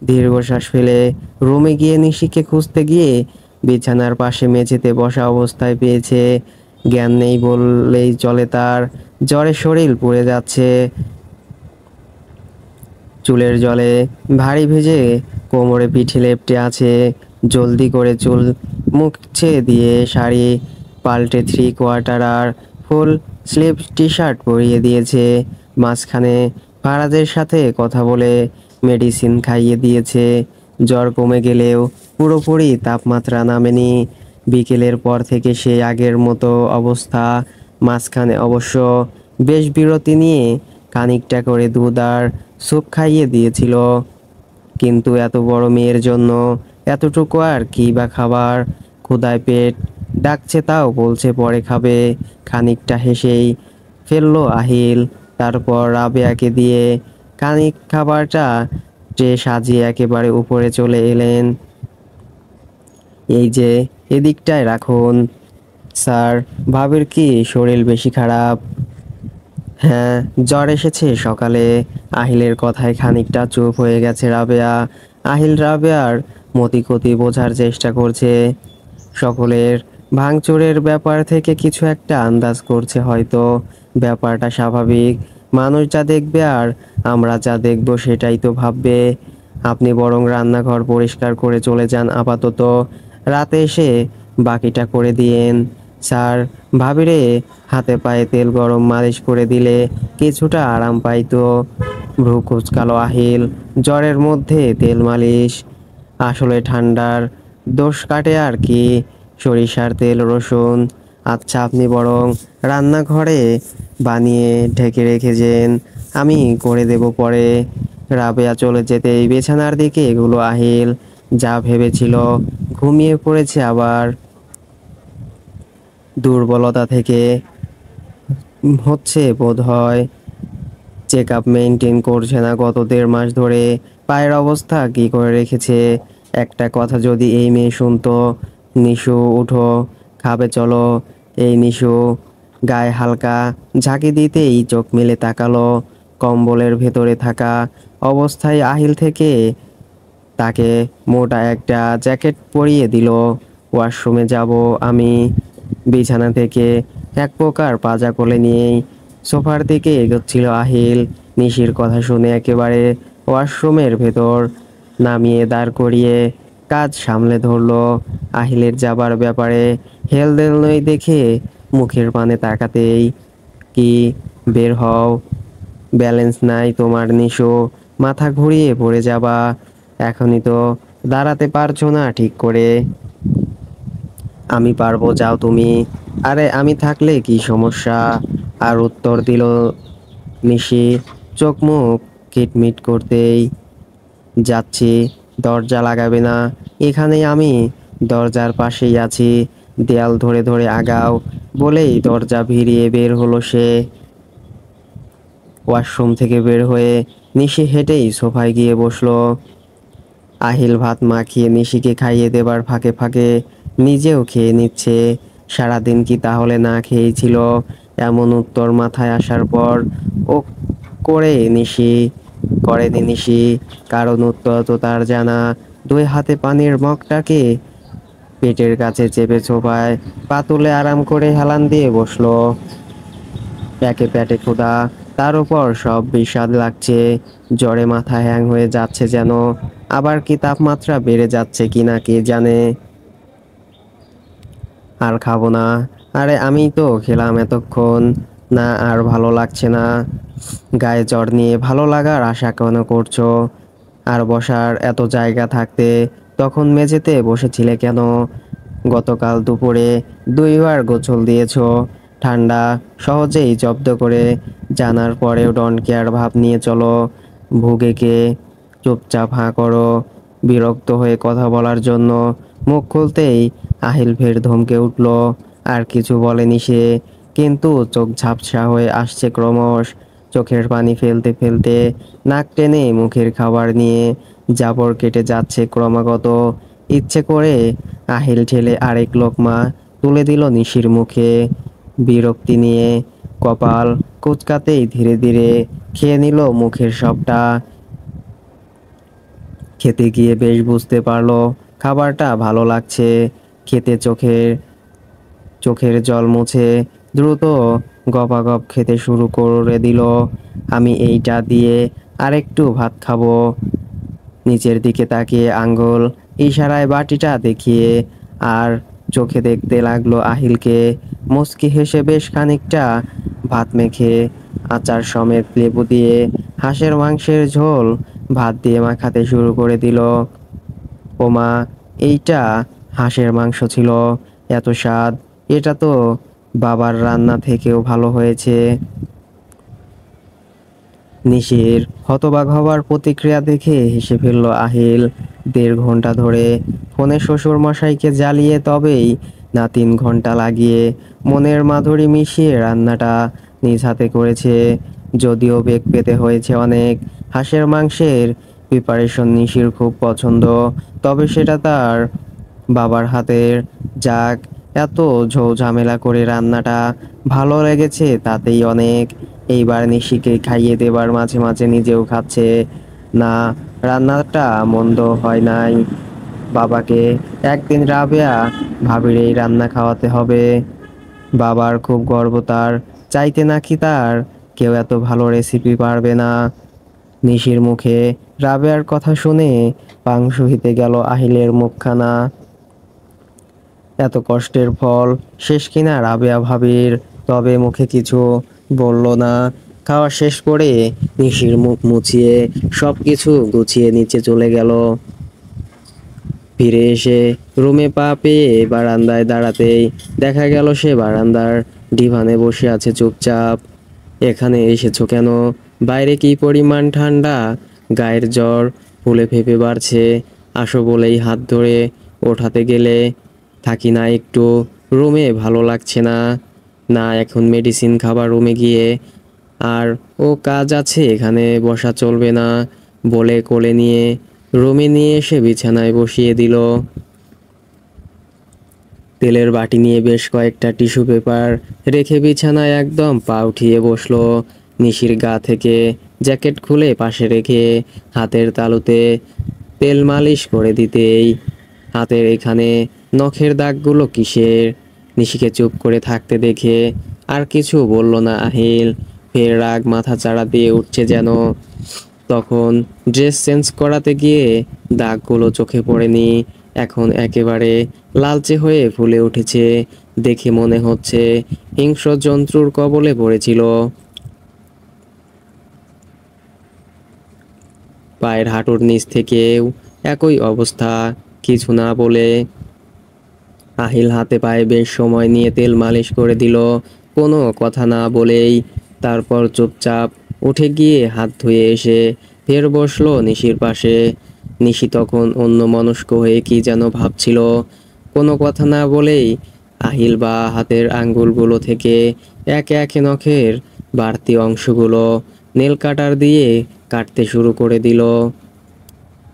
দীর্ঘশ্বাস ফেলে রুমে গিয়ে নিশিকে খুঁজতে গিয়ে বিছানার পাশে মেঝেতে বসা অবস্থায় পেয়েছে। জ্ঞান নেই বললেই চলে তার। জ্বরে শরীর পুড়ে যাচ্ছে। চুলের জলে ভারী ভেজে কোমরে পিঠে লেপ্টে আছে। জলদি করে চুল মুছে দিয়ে শাড়ি পাল্টে থ্রি কোয়ার্টার আর ফুল স্লিভ টি শার্ট পরিয়ে দিয়েছে। মাঝখানে ফারাজের সাথে কথা বলে মেডিসিন খাইয়ে দিয়েছে। জ্বর কমে গেলেও পুরোপুরি তাপমাত্রা নামেনি। বিকেলের পর থেকে সেই আগের মতো অবস্থা। মাঝখানে অবশ্য বেশ বিরতি নিয়ে খানিকটা করে দুধ আর স্যুপ খাইয়ে দিয়েছিল। কিন্তু এত বড় মেয়ের জন্য এতটুকু আর কি বা খাবার। ক্ষুধায় পেট ডাকছে তাও বলছে পরে খাবে। খানিকটা হেসেই ফেললো আহিল। তারপর রাবেয়াকে দিয়ে খানিক খাবারটা ট্রে সাজিয়ে একেবারে উপরে চলে এলেন। এই যে এদিকটায় রাখুন। স্যার, ভাবির কি শরীর বেশি খারাপ? হ্যাঁ, জ্বর এসেছে সকালে। আহিলের কথায় খানিকটা চুপ হয়ে গেছে রাবেয়া। আহিল রাবেয়ার মতিগতি বোঝার চেষ্টা করছে। সকলের ভাঙচুরের ব্যাপার থেকে কিছু একটা আন্দাজ করছে হয়তো। ব্যাপারটা স্বাভাবিক। মানুষ যা দেখবে আর আমরা যা দেখব সেটাই তো ভাববে। আপনি বরং রান্নাঘর পরিষ্কার করে চলে যান আপাতত। রাতে এসে বাকিটা করে দিয়েন। স্যার, ভাবিরে হাতে পায়ে তেল গরম মালিশ করে দিলে কিছুটা আরাম পাইতো। ভ্রু কুঁচকালো আহিল। জ্বরের মধ্যে তেল মালিশ? আসলে ঠান্ডার দোষ কাটে আর কি। সরিষার তেল, রসুন। আচ্ছা, আপনি বরং রান্নাঘরে বানিয়ে ঢেকে রেখেছেন, আমি করে দেব পরে। রাবেয়া চলে যেতেই বিছানার দিকে এগুলো আহিল। যা ভেবেছিল ঘুমিয়ে পড়েছে আবার। দুর্বলতা থেকে হচ্ছে বোধ হয়। চেক আপ মেনটেন করছে না গত 1.5 মাস ধরে। পায়ের অবস্থা কি করে রেখেছে। একটা কথা যদি এই মেয়ে শুনতো। নিশু, উঠো, খাবে চলো। এই নিশু গায়ে হালকা ঝাঁকি দিতেই চোখ মেলে তাকালো। কম্বলের ভেতরে থাকা অবস্থায় আহিল থেকে তাকে মোটা একটা জ্যাকেট পরিয়ে দিল। ওয়াশরুমে যাব আমি। বিছানা থেকে এক প্রকার পাজা কোলে নিয়েই সোফার দিকে এগোচ্ছিল আহিল। নিশির কথা শুনে একেবারে ওয়াশরুমের ভেতর নামিয়ে দাঁড় করিয়ে কাজ সামলে ধরলো। আহিলের যাবার ব্যাপারে হেলদেল নই দেখে মুখের পানে তাকাতেই, কি, বের হও। ব্যালেন্স নাই তোমার নিশো, মাথা ঘুরিয়ে পড়ে যাবা। এখনই তো দাঁড়াতে পারছো না ঠিক করে। আমি পারবো, যাও তুমি। আরে আমি থাকলে কি সমস্যা? আর উত্তর দিল নিশি চোখ মুখ কিটমিট করতেই। যাচ্ছি। দরজা লাগাবে না। এখানেই আমি দরজার পাশেই আছি। দেয়াল ধরে ধরে আগাও বলেই দরজা ভিড়িয়ে বের হলো সে। ওয়াশরুম থেকে বের হয়ে নিশি হেঁটেই সোফায় গিয়ে বসলো। আহিল ভাত মাখিয়ে নিশিকে খাইয়ে দেবার ফাঁকে ফাঁকে নিজেও খেয়ে নিচ্ছে। সারাদিন কি তাহলে না খেয়েই ছিল? এমন উত্তর মাথায় আসার পর ও করে নিশি করেনি নিশি, কারণ উত্তর তো তার জানা। দুই হাতে পানির মগটাকে পেটের কাছে চেপে চোপায় পা তুলে আরাম করে হেলান দিয়ে বসলো। প্যাকে প্যাটে ক্ষুধা, তার উপর সব বিস্বাদ লাগছে। জ্বরে মাথা হ্যাং হয়ে যাচ্ছে যেন। আবার কি তাপমাত্রা বেড়ে যাচ্ছে কিনা কে জানে। আর খাবো না। আরে আমি তো খেলাম এতক্ষণ। না, আর ভালো লাগছে না। গায়ে জ্বর নিয়ে ভালো লাগার আশা কেন করছো? আর বসার এত জায়গা থাকতে তখন মেঝেতে বসেছিলে কেন? গতকাল দুপুরে দুইবার গোসল দিয়েছো। ঠান্ডা সহজেই জব্দ করে জানার পরেও ডন কেয়ার ভাব নিয়ে চলো। ভুগেকে চুপচাপ হাঁ করো। বিরক্ত হয়ে কথা বলার জন্য মুখ খুলতেই আহিল ফের ধমকে উঠল। আর কিছু বলেনি সে, কিন্তু চোখ ঝাপসা হয়ে আসছে ক্রমশ। চোখের পানি ফেলতে ফেলতে নাক টেনে মুখের খাবার নিয়ে জাবর কেটে যাচ্ছে ক্রমাগত। ইচ্ছে করে আহিল ঠেলে আরেক লোকমা তুলে দিল নিশির মুখে। বিরক্তি নিয়ে কপাল কুঁচকাতেই ধীরে ধীরে খেয়ে নিল মুখের সবটা। খেতে গিয়ে বেশ বুঝতে পারলো খাবারটা ভালো লাগছে। খেতে চোখের জল মুছে দ্রুত গপাগপ খেতে শুরু করে দিল। আমি এইটা দিয়ে আরেকটু ভাত খাবো। নিচের দিকে তাকিয়ে আঙ্গুল ইশারায় বাটিটা দেখিয়ে আর চোখে দেখতে লাগলো আহিলকে। মুচকি হেসে বেশ খানিকটা ভাত মেখে আচার সমেত লেবু দিয়ে হাঁসের মাংসের ঝোল ভাত দিয়ে মাখাতে শুরু করে দিল। ওমা, এইটা হাঁসের মাংস ছিল? এত স্বাদ! এটা তো বাবার রান্না থেকেও ভালো হয়েছে। নিশির হতবাক হবার প্রতিক্রিয়া দেখে হেসে ফেলল আহিল। 1.5 ঘন্টা ধরে ফোনে শ্বশুর মশাইকে জ্বালিয়ে তবেই না 3 ঘন্টা লাগিয়ে মনের মাধুরী মিশিয়ে রান্নাটা নিজ হাতে করেছে। যদিও বেগ পেতে হয়েছে অনেক। হাঁসের মাংসের প্রিপারেশন নিশির খুব পছন্দ, তবে সেটা তার বাবার হাতের। যাক, এত ঝামেলা করে রান্নাটা ভালো লেগেছে তাতেই অনেক। এইবার নিশিকে খাইয়ে দেবার মাঝে মাঝে নিজেও খাচ্ছে। না, রান্নাটা মন্দ হয় নাই। বাবাকে একদিন রাবেয়া ভাবির এই রান্না খাওয়াতে হবে। বাবার খুব গর্ব তার। চাইতে নাকি তার কেউ এত ভালো রেসিপি পারবে না। নিশির মুখে রাবেয়ার কথা শুনে পাংশু হইতে গেল আহিলের মুখখানা। এত কষ্টের ফল শেষ কিনা রাবেয়া ভাবির। তবে মুখে কিছু বলল না। খাওয়া শেষ করে নিশির মুখ মুছিয়ে সব কিছু গুছিয়ে নিচে চলে গেল। ফিরে এসে রুমে পা পেয়ে বারান্দায় দাঁড়াতেই দেখা গেল সে বারান্দার ডিভানে বসে আছে চুপচাপ। এখানে এসেছো কেন? বাইরে কি পরিমাণ ঠান্ডা! গায়ের জ্বর ফুলে ফেপে বাড়ছে। আসো বলেই হাত ধরে ওঠাতে গেলে থাকি না একটু। রুমে ভালো লাগছে না। না, এখন মেডিসিন খাবার রুমে গিয়ে। আর ও কাজ আছে, এখানে বসা চলবে না বলে কোলে নিয়ে রুমে নিয়ে এসে বিছানায় বসিয়ে দিল। তেলের বাটি নিয়ে বেশ কয়েকটা টিস্যু পেপার রেখে বিছানায় একদম পা উঠিয়ে বসলো। নিশির গা থেকে জ্যাকেট খুলে পাশে রেখে হাতের তালুতে তেল মালিশ করে দিতেই, হাতের এখানে নখের দাগগুলো কিসের? নিশিকে চুপ করে থাকতে দেখে আর কিছু বলল না আহিল। ফের রাগ মাথা চাড়া দিয়ে উঠছে যেন। তখন ড্রেস চেঞ্জ করাতে গিয়ে দাগগুলো চোখে পড়েনি। এখন একেবারে লালচে হয়ে ফুলে উঠেছে। দেখে মনে হচ্ছে হিংস্র জন্তুর কবলে পড়েছিল। পায়ের হাঁটুর নিচ থেকেও একই অবস্থা। কিছু না বলে আহিল হাতে পায়ে বেশ সময় নিয়ে তেল মালিশ করে দিল, কোনো কথা না বলেই। তারপর চুপচাপ উঠে গিয়ে হাত ধুয়ে এসে ফের বসলো নিশির পাশে। নিশি তখন অন্যমনস্ক হয়ে কি যেন ভাবছিল। কোনো কথা না বলেই আহিল বা হাতের আঙ্গুলগুলো থেকে একে একে নখের বাড়তি অংশগুলো নেল কাটার দিয়ে কাটতে শুরু করে দিল।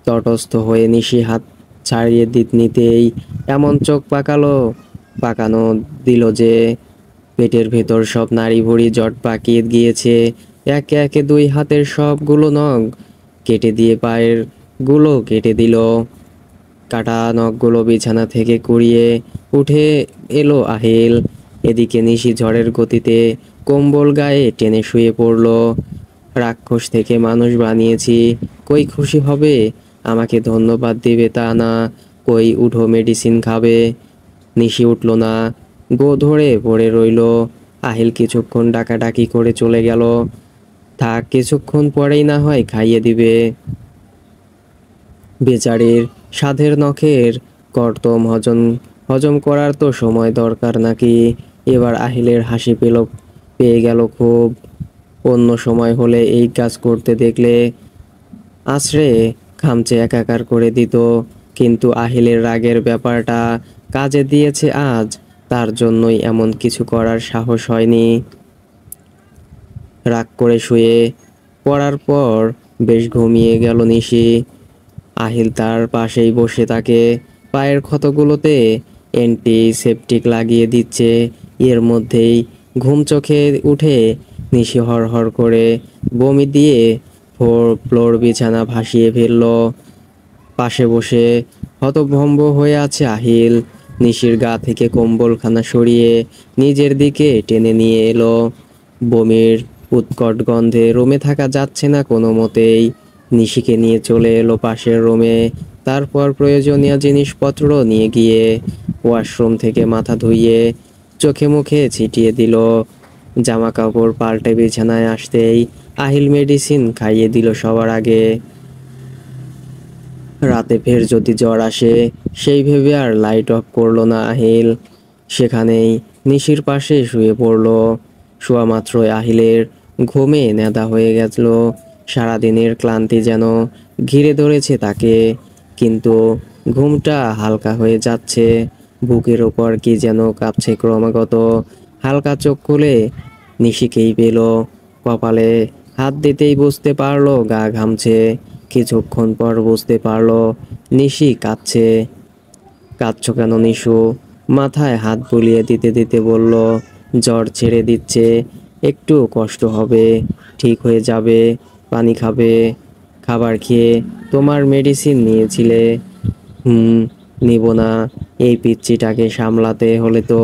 তটস্থ হয়ে নিশি হাত ছাড়িয়ে নিতেই এমন চোখ পাকানো দিল যে পেটের ভেতর সব নাড়ি ভুড়ি জট পাকিয়ে গিয়েছে। একে একে দুই হাতের সবগুলো নখ কেটে দিয়ে পায়ের গুলো কেটে দিল। কাটা নখগুলো বিছানা থেকে কুড়িয়ে উঠে এলো আহিল। এদিকে নিশি ঝড়ের গতিতে কম্বল গায়ে টেনে শুয়ে পড়ল। রাক্ষস থেকে মানুষ বানিয়েছি, কই খুশি হবে, আমাকে ধন্যবাদ দিবে তা না, কই উঠো মেডিসিন খাবে। নিশি উঠল না, গো ধরে পড়ে রইল। আহিল কিছুক্ষণ ডাকাডাকি করে চলে গেল। থাক, কিছুক্ষণ পরেই না হয় খাইয়ে দিবে। বেচারির সাধের নখের কর্তম হজম করার তো সময় দরকার নাকি। এবার আহিলের হাসি পেয়ে গেল খুব। অন্য সময় হলে এই কাজ করতে দেখলে আছড়ে খামচে একাকার করে দিত, কিন্তু আহিলের রাগের ব্যাপারটা কাজে দিয়েছে আজ, তার জন্যই এমন কিছু করার সাহস হয়নি। রাগ করে শুয়ে পড়ার পর বেশ ঘুমিয়ে গেল নিশি। আহিল তার পাশেই বসে তাকে পায়ের ক্ষতগুলোতে অ্যান্টিসেপটিক লাগিয়ে দিচ্ছে। এর মধ্যেই ঘুম চোখে উঠে নিশি হর করে বমি দিয়ে ফ্লোর বিছানা ভাসিয়ে ফেলল। পাশে বসে হতভম্ব হয়ে আছে আহিল। নিশির গা থেকে কম্বলখানা সরিয়ে নিজের দিকে টেনে নিয়ে এলো। বমির উৎকট গন্ধে রুমে থাকা যাচ্ছে না কোনো মতেই। নিশিকে নিয়ে চলে এলো পাশের রুমে। তারপর প্রয়োজনীয় জিনিসপত্র নিয়ে গিয়ে ওয়াশরুম থেকে মাথা ধুইয়ে চোখে মুখে ছিটিয়ে দিল। জামা কাপড় পাল্টে বিছানায় আসতেই আহিল মেডিসিন খাইয়ে দিল সবার আগে। রাতে ফের যদি জ্বর আসে সেই ভেবে আর লাইট অফ করলো না আহিল। সেখানেই নিশির পাশে শুয়ে পড়ল। শোয়া মাত্রই আহিলের ঘুমে নেদা হয়ে গেল। সারাদিনের ক্লান্তি যেন ঘিরে ধরেছে তাকে, কিন্তু ঘুমটা হালকা হয়ে যাচ্ছে। বুকের ওপর কি যেন কাঁপছে ক্রমাগত। হালকা চোখ খুলে নিশিকেই পেল। কপালে হাত দিতেই বুঝতে পারলো গা ঘামছে। কিছুক্ষণ পর বুঝতে পারলো নিশি কাঁদছে। কাঁদছো কেন নিশু? মাথায় হাত বুলিয়ে দিতে দিতে বলল, জ্বর ছেড়ে দিচ্ছে, একটু কষ্ট হবে, ঠিক হয়ে যাবে, পানি খাবে, খাবার খেয়ে তোমার মেডিসিন নিয়েছিলে। নিব না, এই পিচ্চিটাকে সামলাতে হলে তো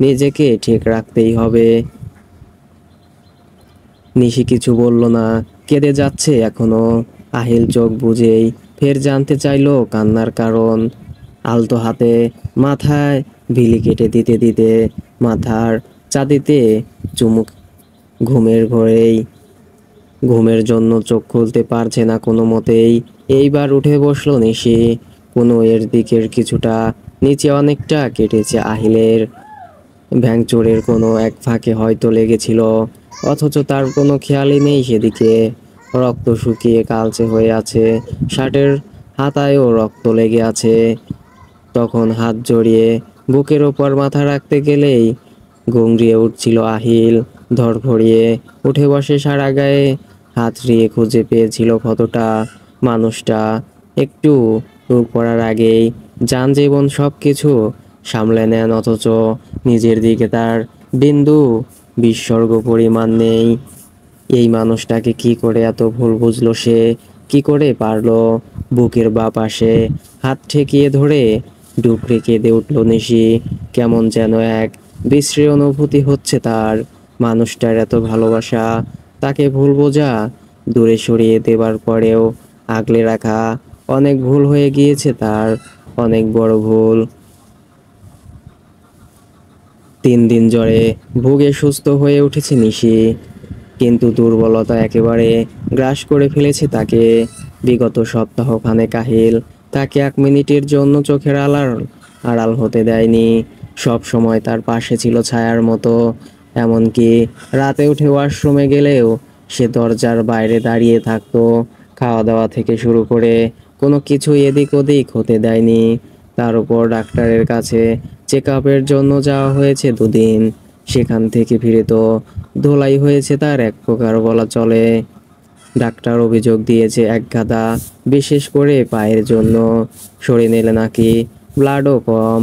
নিজেকে ঠিক রাখতেই হবে। নিশি কিছু বলল না, কেঁদে যাচ্ছে এখনো। আহিল চোখ বুজেই ফের জানতে চাইলো কান্নার কারণ। আলতো হাতে মাথায় বিলি কেটে দিতে দিতে মাথার চাঁদিতে চুমুক। ঘুমের জন্য চোখ খুলতে পারছে না কোনো মতেই। এইবার উঠে বসলো নিশি। কোনো এর দিকের কিছুটা নিচে অনেকটা কেটেছে আহিলের। ভ্যাংচোরের কোনো এক ফাঁকে হয়তো লেগেছিল, অথচ তার কোনো খেয়ালই নেই সেদিকে। রক্ত শুকিয়ে কালচে হয়ে আছে, শার্টের হাতায়ও রক্ত লেগে আছে। তখন হাত জড়িয়ে বুকের ওপর মাথা রাখতে গেলেই গংরিয়ে উঠছিল আহিল। ধড়ফড়িয়ে উঠে বসে সারা গায়ে হাত দিয়ে খুঁজে পেয়েছিল ক্ষতটা। মানুষটা একটু রোগ পড়ার আগেই জীবন সব কিছু সামলে নেন, অথচ নিজের দিকে তার বিন্দু বিসর্গ পরিমাণ নেই। এই মানুষটাকে কি করে এত ভুল বুঝলো সে? কি করে পারলো? বুকের বাঁ পাশে হাত ঠেকিয়ে ধরে ডুকরে কেঁদে উঠল নিশি। কেমন যেন এক বিশ্রী অনুভূতি হচ্ছে তার। মানুষটার এত ভালোবাসা, তাকে ভুল বোঝা, দূরে সরিয়ে দেবার পরেও আগলে রাখা, অনেক ভুল হয়ে গিয়েছে তার, অনেক বড় ভুল। 3 দিন জ্বরে ভুগে সুস্থ হয়ে উঠেছে নিশি, কিন্তু দুর্বলতা একেবারে গ্রাস করে ফেলেছে তাকে। বিগত সপ্তাহখানেক আহিল তাকে 1 মিনিটের জন্য চোখের আড়াল হতে দেয়নি। সব সময় তার পাশে ছিল ছায়ার মতো। এমনকি রাতে উঠে ওয়াশরুমে গেলেও সে দরজার বাইরে দাঁড়িয়ে থাকতো। খাওয়া দাওয়া থেকে শুরু করে কোনো কিছু এদিক ওদিক হতে দেয়নি। তার উপর ডাক্তারের কাছে চেক আপের জন্য যাওয়া হয়েছে 2 দিন। সেখান থেকে ফিরে তো ধোলাই হয়েছে তার এক প্রকার বলা চলে। ডাক্তার অভিযোগ দিয়েছে এক গাদা, বিশেষ করে পায়ের জন্য। শরীর এলে নাকি ব্লাডও কম।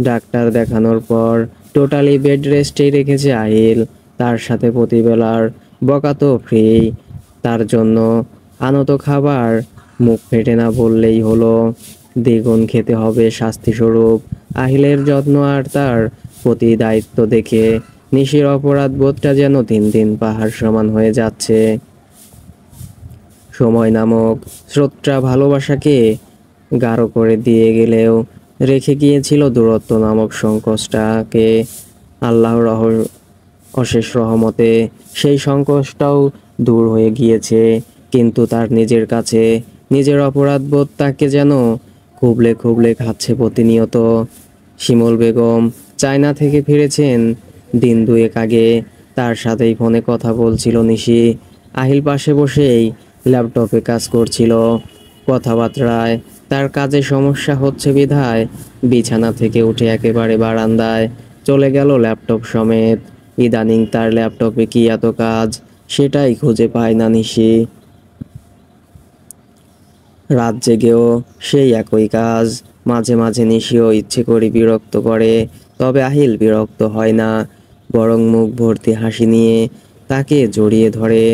ডাক্তার দেখানোর পর টোটালি বেড রেস্টেই রেখেছে আহিল। তার সাথে প্রতিবেলার বকা তো ফ্রি। তার জন্য আনত খাবার মুখ ফেটে না বললেই হলো। দ্বিগুণ খেতে হবে শাস্তিস্বরূপ। আহিলের যত্ন আর তার প্রতি দায়িত্ব দেখে নিশির অপরাধ বোধটা যেন দিন দিন পাহাড় সমান হয়ে যাচ্ছে। সময় নামক স্রোতটা ভালোবাসাকে গাঢ় করে দিয়ে গেলেও রেখে গিয়েছিল দূরত্ব নামক সংকোচটাকে। আল্লাহর অশেষ রহমতে সেই সংকোচটাও দূর হয়ে গিয়েছে, কিন্তু তার নিজের কাছে নিজের অপরাধবোধ তাকে যেন খুবলে খুবলে খাচ্ছে প্রতিনিয়ত। শিমুল বেগম চায়না থেকে ফিরেছেন দিন দুয়েক আগে। তার সাথেই ফোনে কথা বলছিল নিশি। আহিল পাশে বসেই ল্যাপটপে কাজ করছিল। কথাবার্তায় তার কাজে সমস্যা হচ্ছে বিধায় বিছানা থেকে উঠে একেবারে বারান্দায় চলে গেল ল্যাপটপ সমেত। ইদানিং তার ল্যাপটপে কি এত কাজ, সেটাই খুঁজে পায় না নিশি। রাত জেগেও সেই একই কাজ। মাঝে মাঝে নিশিও ইচ্ছে করে বিরক্ত করে, তবে আহিল বিরক্ত হয় না, বরং মুখ ভর্তি হাসি নিয়ে তাকে জড়িয়ে ধরে,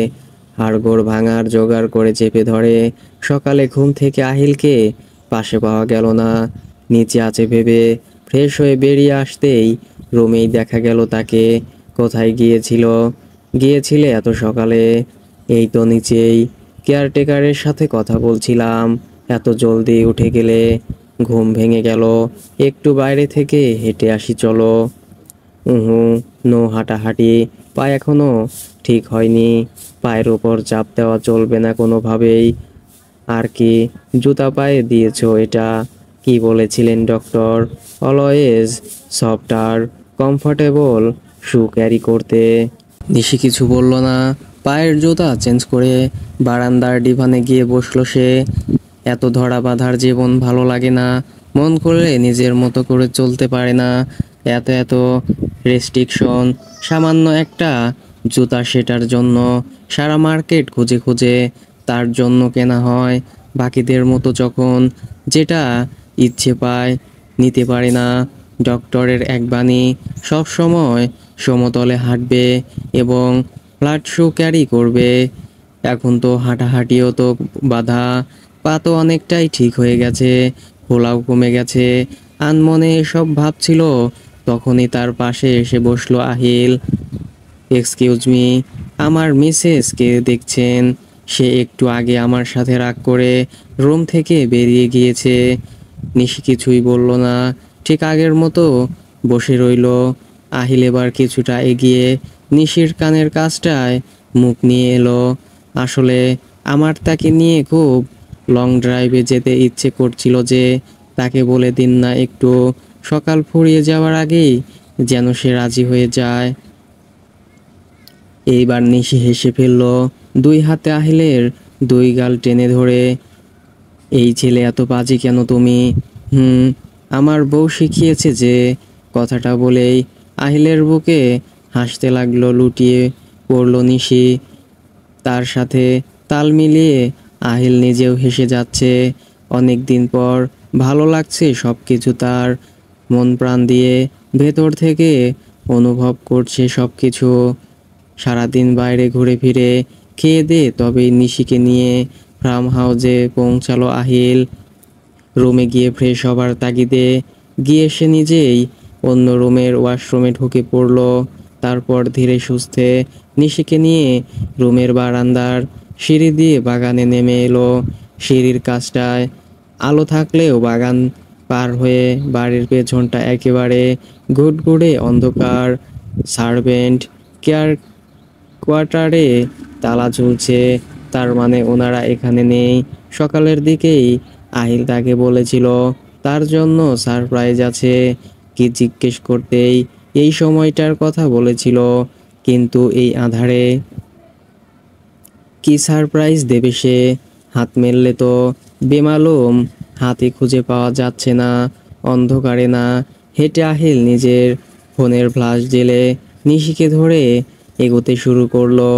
হাড়গোড় ভাঙার জোগাড় করে চেপে ধরে। সকালে ঘুম থেকে আহিলকে পাশে পাওয়া গেল না। নিচে আছে ভেবে ফ্রেশ হয়ে বেরিয়ে আসতেই রুমেই দেখা গেল তাকে। কোথায় গিয়েছিলে এত সকালে? এই তো নিচেই, কেয়ারটেকারের সাথে কথা বলছিলাম। এত জলদি উঠে গেলে? ঘুম ভেঙে গেল, একটু বাইরে থেকে হেঁটে আসি চলো। উহু, নো হাঁটাহাঁটি, পা এখনো ঠিক হয়নি। পায়ের উপর চাপ দেওয়া চলবে না কোনোভাবেই। আর কি জুতা পায়ে দিয়েছো এটা? কি বলেছিলেন ডক্টর? অলওয়েজ সফট আর কমফোর্টেবল শু ক্যারি করতে। নিশি কিছু বলল না। পায়ের জুতা চেঞ্জ করে বারান্দার ডিভানে গিয়ে বসলো সে। এত ধরা বাঁধার জীবন ভালো লাগে না। মন করলে নিজের মতো করে চলতে পারে না। এত এত রেস্ট্রিকশন, সামান্য একটা জুতা সেটার জন্য সারা মার্কেট খুঁজে খুঁজে তার জন্য কেনা হয়। বাকিদের মতো যখন যেটা ইচ্ছে পায় নিতে পারে না। ডক্টরের এক বাণী, সব সময় সমতলে হাঁটবে এবং ফ্ল্যাট শু ক্যারি করবে। এখন তো হাঁটাহাঁটিও তো বাধা, পা তো অনেকটাই ঠিক হয়ে গেছে, ফোলাও কমে গেছে। আনমনে এসব ভাবছিল, তখনই তার পাশে এসে বসলো আহিল। এক্সকিউজ মি, আমার মিসেসকে দেখছেন? সে একটু আগে আমার সাথে রাগ করে রুম থেকে বেরিয়ে গিয়েছে। নিশি কিছুই বলল না, ঠিক আগের মতো বসে রইল। আহিল এবার কিছুটা এগিয়ে নিশির কানের কাছটায় মুখ নিয়ে এলো। আসলে আমার তাকে নিয়ে খুব লং ড্রাইভে যেতে ইচ্ছে করছিল যে, তাকে বলে দিন না একটু, সকাল ফুরিয়ে যাওয়ার আগেই যেন সে রাজি হয়ে যায়। এইবার নিশি হেসে ফেলল, দুই হাতে আহিলের দুই গাল টেনে ধরে। এই ছেলে এত বাজে কেন তুমি? আমার বউ শিখিয়েছে যে। কথাটা বলেই আহিলের বুকে হাসতে লাগলো, লুটিয়ে পড়ল নিশি। তার সাথে তাল মিলিয়ে আহিল নিজেও হেসে যাচ্ছে। অনেক দিন পর ভালো লাগছে সব কিছু তার। মন প্রাণ দিয়ে ভেতর থেকে অনুভব করছে সব কিছু। সারাদিন বাইরে ঘুরে ফিরে খেয়ে দে তবেই নিশিকে নিয়ে ফার্ম হাউসে পৌঁছালো আহিল। রুমে গিয়ে ফ্রেশ হবার তাগিদে গিয়ে সে নিজেই অন্য রুমের ওয়াশরুমে ঢুকে পড়ল। তারপর ধীরে সুস্থে নিশিকে নিয়ে রুমের বারান্দার সিঁড়ি দিয়ে বাগানে নেমে এলো। সিঁড়ির কাছটায় আলো থাকলেও বাগান পার হয়ে বাড়ির পেছনটা একেবারে ঘুটঘুটে অন্ধকার। সার্ভেন্ট কেয়ার কোয়ার্টারে তালা ঝুলছে, তার মানে ওনারা এখানে নেই। সকালের দিকেই আহিল তাকে বলেছিল তার জন্য সারপ্রাইজ আছে। কি জিজ্ঞেস করতেই এই সময়টার কথা বলেছিল, কিন্তু এই আঁধারে কি সারপ্রাইজ দেবে সে? হাত মেললে তো বেমালুম, হাতে খুঁজে পাওয়া যাচ্ছে না। অন্ধকারে না হেঁটে আহিল নিজের ফোনের ফ্ল্যাশ জেলে নিশিকে ধরে এগোতে শুরু করলো।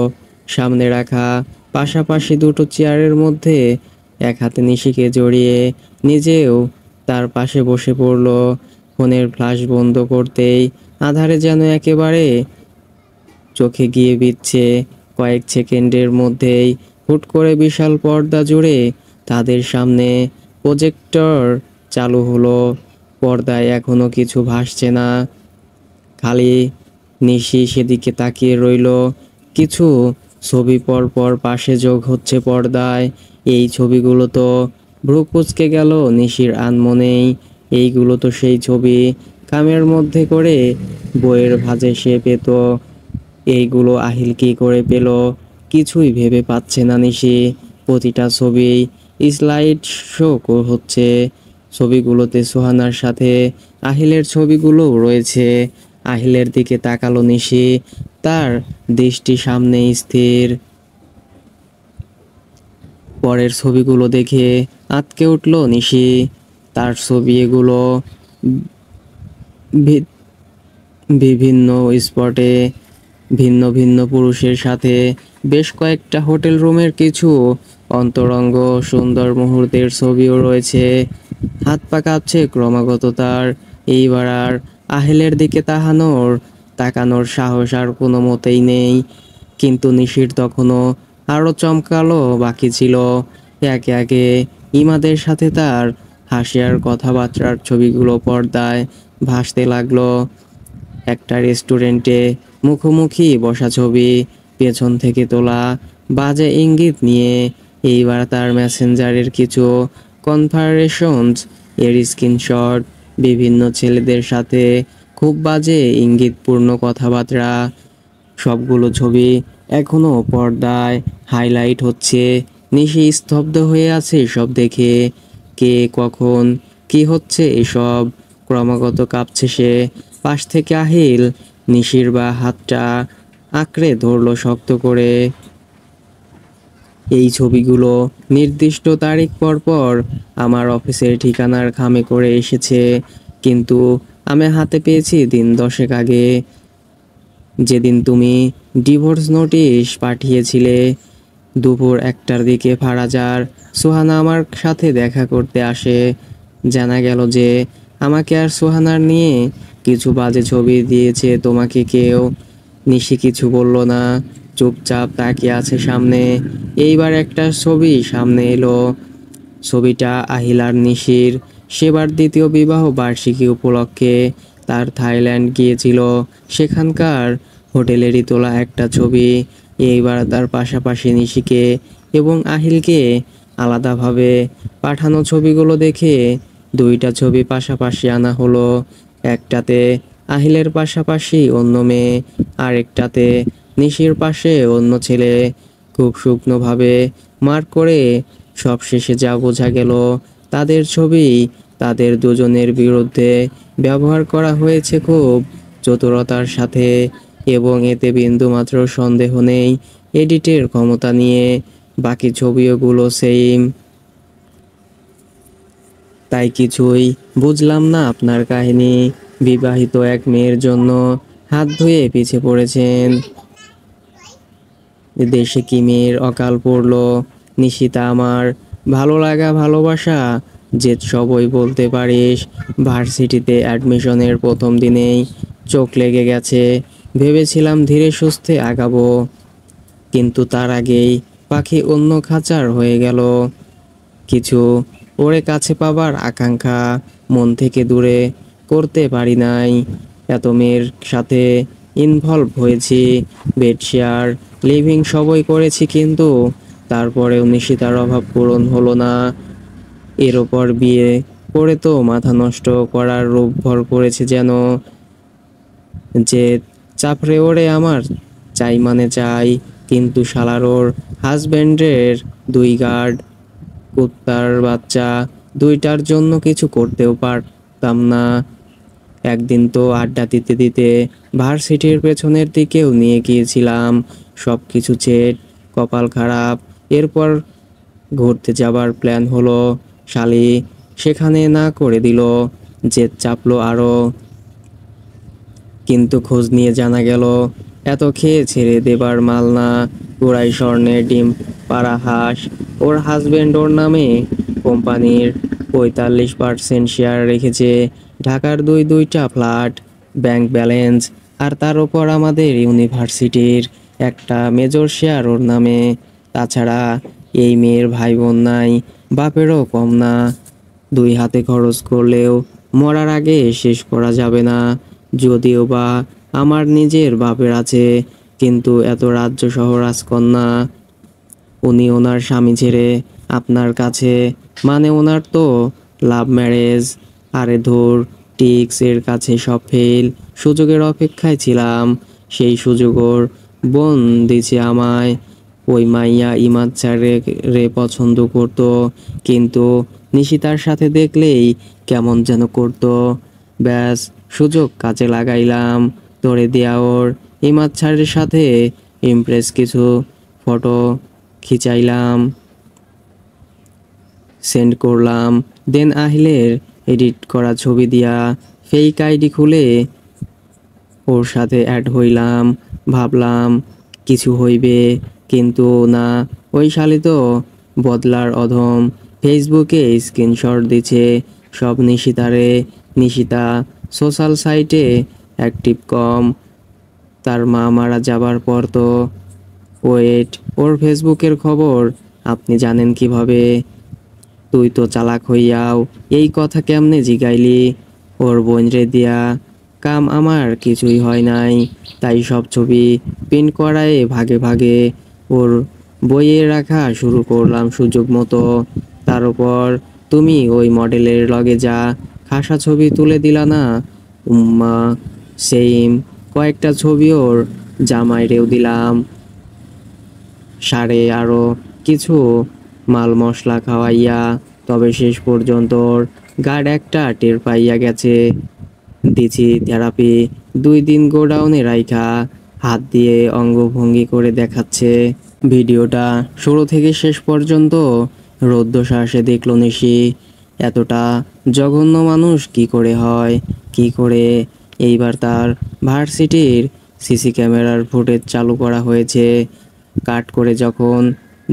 সামনে রাখা পাশাপাশি দুটো চেয়ারের মধ্যে এক হাতে নিশিকে জড়িয়ে নিজেও তার পাশে বসে পড়ল। ফোনের ফ্ল্যাশ বন্ধ করতেই আধারে যেন একেবারে চোখে গিয়ে বিচ্ছে। কয়েক সেকেন্ডের মধ্যেই হুট করে বিশাল পর্দা জুড়ে তাদের সামনে প্রজেক্টর চালু হলো। পর্দায় এখনো কিছু ভাসছে না, খালি নিশি সেদিকে তাকিয়ে রইল। কিছু ছবি পর পর পাশে যোগ হচ্ছে পর্দায়। এই ছবিগুলো তো ভ্রু কুঁচকে গেল নিশির আনমনেই। এইগুলো তো সেই ছবি কামের মধ্যে করে বইয়ের ভাঁজে সে পেত। এইগুলো আহিল কি করে পেল? কিছুই ভেবে পাচ্ছে না নিশি। প্রতিটা ছবি স্লাইড শো হচ্ছে। ছবিগুলোতে সুহানার সাথে আহিলের ছবিগুলোও রয়েছে। আহিলের দিকে তাকালো নিশি, তার দৃষ্টি সামনে স্থির। পরের ছবিগুলো দেখে আঁতকে উঠল নিশি। তার ছবি এগুলো। ভি- বিভিন্ন স্পটে ভিন্ন ভিন্ন পুরুষের সাথে বেশ কয়েকটা হোটেল রুমের কিছু অন্তরঙ্গ সুন্দর মুহূর্তের ছবিও রয়েছে। হাত পা কাঁপছে ক্রমাগত তার। এইবার আর আহিলের দিকে তাকানোর সাহস আর কোনো মতেই নেই। কিন্তু নিশির তখনও আরও চমকালো বাকি ছিল। একে একে ইমাদের সাথে তার হাসি আর কথাবার্তার ছবিগুলো পর্দায় ভাসতে লাগলো। একটা রেস্টুরেন্টে মুখোমুখি বসা ছবি, পেছন থেকে তোলা বাজে ইঙ্গিত নিয়ে। এইবার তার মেসেঞ্জারের কিছু কনভারসেশনস এর স্ক্রিনশট, বিভিন্ন ছেলেদের সাথে খুব বাজে ইঙ্গিতপূর্ণ কথাবার্তা। সবগুলো ছবি এখনো পর্দায় হাইলাইট হচ্ছে। নিশি স্তব্ধ হয়ে আছে সব দেখে। কে, কখন, কি হচ্ছে এসব? ক্রমাগত কাঁপছে সে। পাশ থেকে আহিল নিশির বা হাতটা আঁকড়ে ধরল শক্ত করে। এই ছবিগুলো নির্দিষ্ট তারিখ পর পর আমার অফিসের ঠিকানার খামে করে এসেছে, কিন্তু আমি হাতে পেয়েছি দিন 10 আগে, যেদিন তুমি ডিভোর্স নোটিশ পাঠিয়েছিলে। দুপুর 1টার দিকে ফারাজার সুহানা আমার সাথে দেখা করতে আসে। জানা গেল যে আমাকে আর সুহানার নিয়ে কিছু বাজে ছবি দিয়েছে তোমাকে কেউ। নিশি কিছু বলল না, চুপচাপ তাকিয়ে আছে সামনে। এইবার একটা ছবি সামনে এলো। ছবিটা আহিলার নিশির সেবার দ্বিতীয় বিবাহ বার্ষিকী উপলক্ষে তার থাইল্যান্ড গিয়েছিল সেখানকার হোটেলেরই তোলা একটা ছবি। এইবার তার পাশাপাশি নিশিকে এবং আহিলকে আলাদাভাবে পাঠানো ছবিগুলো দেখে দুইটা ছবি পাশাপাশি আনা হলো। একটাতে আহিলের পাশাপাশি অন্য মেয়ে, আর একটাতে নিশির পাশে অন্য ছেলে। খুব শুকনোভাবে মার্ক করে সবশেষে যা বোঝা গেল, তাদের ছবি তাদের দুজনের বিরুদ্ধে ব্যবহার করা হয়েছে খুব চতুরতার সাথে, এবং এতে বিন্দুমাত্র সন্দেহ নেই এডিটের ক্ষমতা নিয়ে। বাকি ছবিগুলো সেম। তাই কিছুই বুঝলাম না আপনার কাহিনী। বিবাহিত এক মেয়ের জন্য হাত ধুয়ে পিছে পড়েছেন, দেশে কি মেয়ের অকাল পড়লো? নিশিতা আমার, ভালো লাগা ভালোবাসা যে সবই বলতে পারিস। ভার্সিটিতে অ্যাডমিশনের প্রথম দিনেই চোখ লেগে গেছে। ভেবেছিলাম ধীরে সুস্থে আগাবো, কিন্তু তার আগেই পাখি অন্য খাঁচার হয়ে গেল। কিছু ওরে কাছে পাবার আকাঙ্ক্ষা মন থেকে দূরে করতে পারি নাই। এত মেয়ের সাথে ইনভলভ হয়েছি, বেড শেয়ার, লিভিং সবই করেছি, কিন্তু তারপরেও নিশিতার অভাব পূরণ হলো না। এর ওপর বিয়ে করে তো মাথা নষ্ট করার রূপ ভর করেছে যেন। যে চাপড়ে ওরে আমার চাই মানে চাই, কিন্তু শালার ওর হাজব্যান্ডের 2 গার্ড, কুত্তার বাচ্চা দুইটার জন্য কিছু করতেও পারতাম না। একদিন তো আড্ডা দিতে দিতে ভার্সিটির পেছনের দিকেও নিয়ে গিয়েছিলাম। সব কিছু ছেট, কপাল খারাপ। এরপর ঘুরতে যাবার প্ল্যান হলো, শালি সেখানে না করে দিল। জেদ চাপলো আরো, কিন্তু খোঁজ নিয়ে জানা গেল এত খেয়ে ছেড়ে দেবার মাল না। পুরাই স্বর্ণের ডিম পাড়া হাঁস। ওর হাজবেন্ড ওর নামে কোম্পানির 45% শেয়ার রেখেছে। ঢাকার দুইটা ফ্ল্যাট, ব্যাংক ব্যালেন্স, আর তার উপর আমাদের ইউনিভার্সিটির একটা মেজর শেয়ার ওর নামে। তাছাড়া এই মেয়ের ভাই বোন নাই, বাপেরও কম না। দুই হাতে খরচ করলেও মরার আগে শেষ করা যাবে না। যদিও বা আমার নিজের বাপের আছে, কিন্তু এত রাজ্য সহ রাজকন্যা। উনি ওনার স্বামী ছেড়ে আপনার কাছে, মানে ওনার তো লাভ ম্যারেজ। আরে ধুর, টিক্স এর কাছে সব ফেল। সুযোগের অপেক্ষায় ছিলাম, সেই সুযোগ ওর বোন দিছে আমায়। ওই মাইয়া ইমাদ স্যারে রে পছন্দ করতো, কিন্তু নিশিতার সাথে দেখলেই কেমন যেন করতো। ব্যাস, সুযোগ কাজে লাগাইলাম। তোরে দেয়া ওর ইমাদ স্যারের সাথে ইমপ্রেস কিছু ফটো খিচাইলাম, সেন্ড করলাম। দেন আহিলের এডিট করা ছবি দিয়া ফেক আইডি খুলে ওর সাথে অ্যাড হইলাম। ভাবলাম কিছু হইবে, কিন্তু না। ওই শালি তো বদলার অধম। ফেসবুকে স্ক্রিনশট দিছে সব নিশিতারে। নিশিতা সোশ্যাল সাইটে অ্যাক্টিভ কম। তার মা মারা যাবার পর তো। ওয়েট, ওর ফেসবুকের খবর আপনি জানেন কিভাবে? তুই তো চালাক হইয়াও এই কথা কেমনে জিগাইলি? ওর বোনরে দিয়া কাম আমার কিছুই হয় নাই, তাই সব ছবি প্রিন্ট করায় ভাগে ভাগে ওর বইয়ে রাখা শুরু করলাম সুযোগ মতো। তার উপর তুমি ওই মডেলের লগে যা খাসা ছবি তুলে দিলা না, উম্মা সেইম কয়েকটা ছবি ওর জামাইরেও দিলাম, সারে আরো কিছু মাল মশলা খাওয়াইয়া। তবে শেষ পর্যন্ত ওর গার্ড একটা টের পাইয়া গেছে। দিছি থেরাপি। 2 দিন গোডাউনে রাইখা হাত দিয়ে অঙ্গভঙ্গি করে দেখাচ্ছে। ভিডিওটা শুরু থেকে শেষ পর্যন্ত রুদ্ধশ্বাসে দেখল নিশি। এতটা জঘন্য মানুষ কি করে হয়, কি করে? এইবার তার ভার্সিটির সিসি ক্যামেরার ফুটেজ চালু করা হয়েছে। কাট করে যখন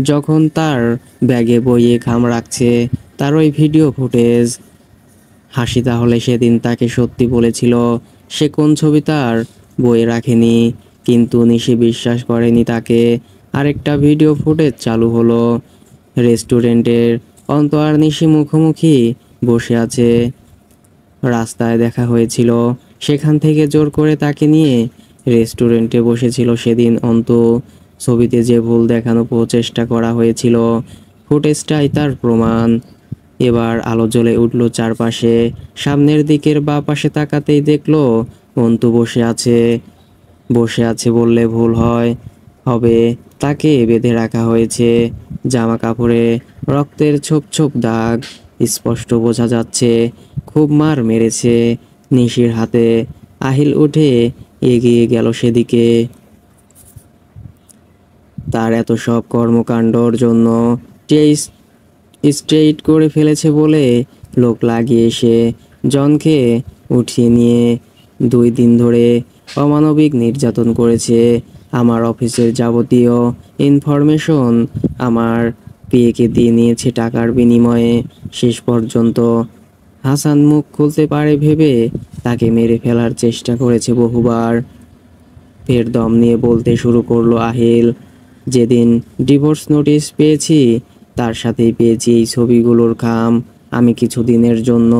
যখন তার ব্যাগে বইয়ে খাম রাখছে তার ওই ভিডিও ফুটেজ। হাসি তাহলে সেদিন তাকে সত্যি বলেছিল সে কোন ছবি তার বইয়ে রাখেনি, কিন্তু নিশি বিশ্বাস করেনি তাকে। আরেকটা ভিডিও ফুটেজ চালু হলো। রেস্টুরেন্টের অন্ত আর নিশি মুখোমুখি বসে আছে। রাস্তায় দেখা হয়েছিল, সেখান থেকে জোর করে তাকে নিয়ে রেস্টুরেন্টে বসেছিল সেদিন অন্ত। ছবিতে যে ভুল দেখানো প্রচেষ্টা করা হয়েছিল, ফুটেজটাই তার প্রমাণ। এবার আলো জ্বলে উঠল চারপাশে। সামনের দিকের বাঁ পাশে তাকাতেই দেখলো অন্তু বসে আছে বললে ভুল হবে। তাকে বেঁধে রাখা হয়েছে। জামা কাপড়ে রক্তের ছোপ ছোপ দাগ স্পষ্ট বোঝা যাচ্ছে। খুব মার মেরেছে। নিশির হাতে। আহিল উঠে এগিয়ে গেল সেদিকে। তার এত সব কর্মকাণ্ডর জন্য স্ট্রেইট করে ফেলেছে বলে লোক লাগিয়ে এসে জনকে উঠিয়ে নিয়ে 2 দিন ধরে অমানবিক নির্যাতন করেছে। আমার অফিসের যাবতীয় ইনফরমেশন আমার পিএকে দিয়ে নিয়েছে টাকার বিনিময়ে। শেষ পর্যন্ত হাসান মুখ খুলতে পারে ভেবে তাকে মেরে ফেলার চেষ্টা করেছে বহুবার। ফের দম নিয়ে বলতে শুরু করলো আহিল, যেদিন ডিভোর্স নোটিশ পেয়েছি তার সাথেই পেয়েছি এই ছবিগুলোর খাম। আমি কিছুদিনের জন্য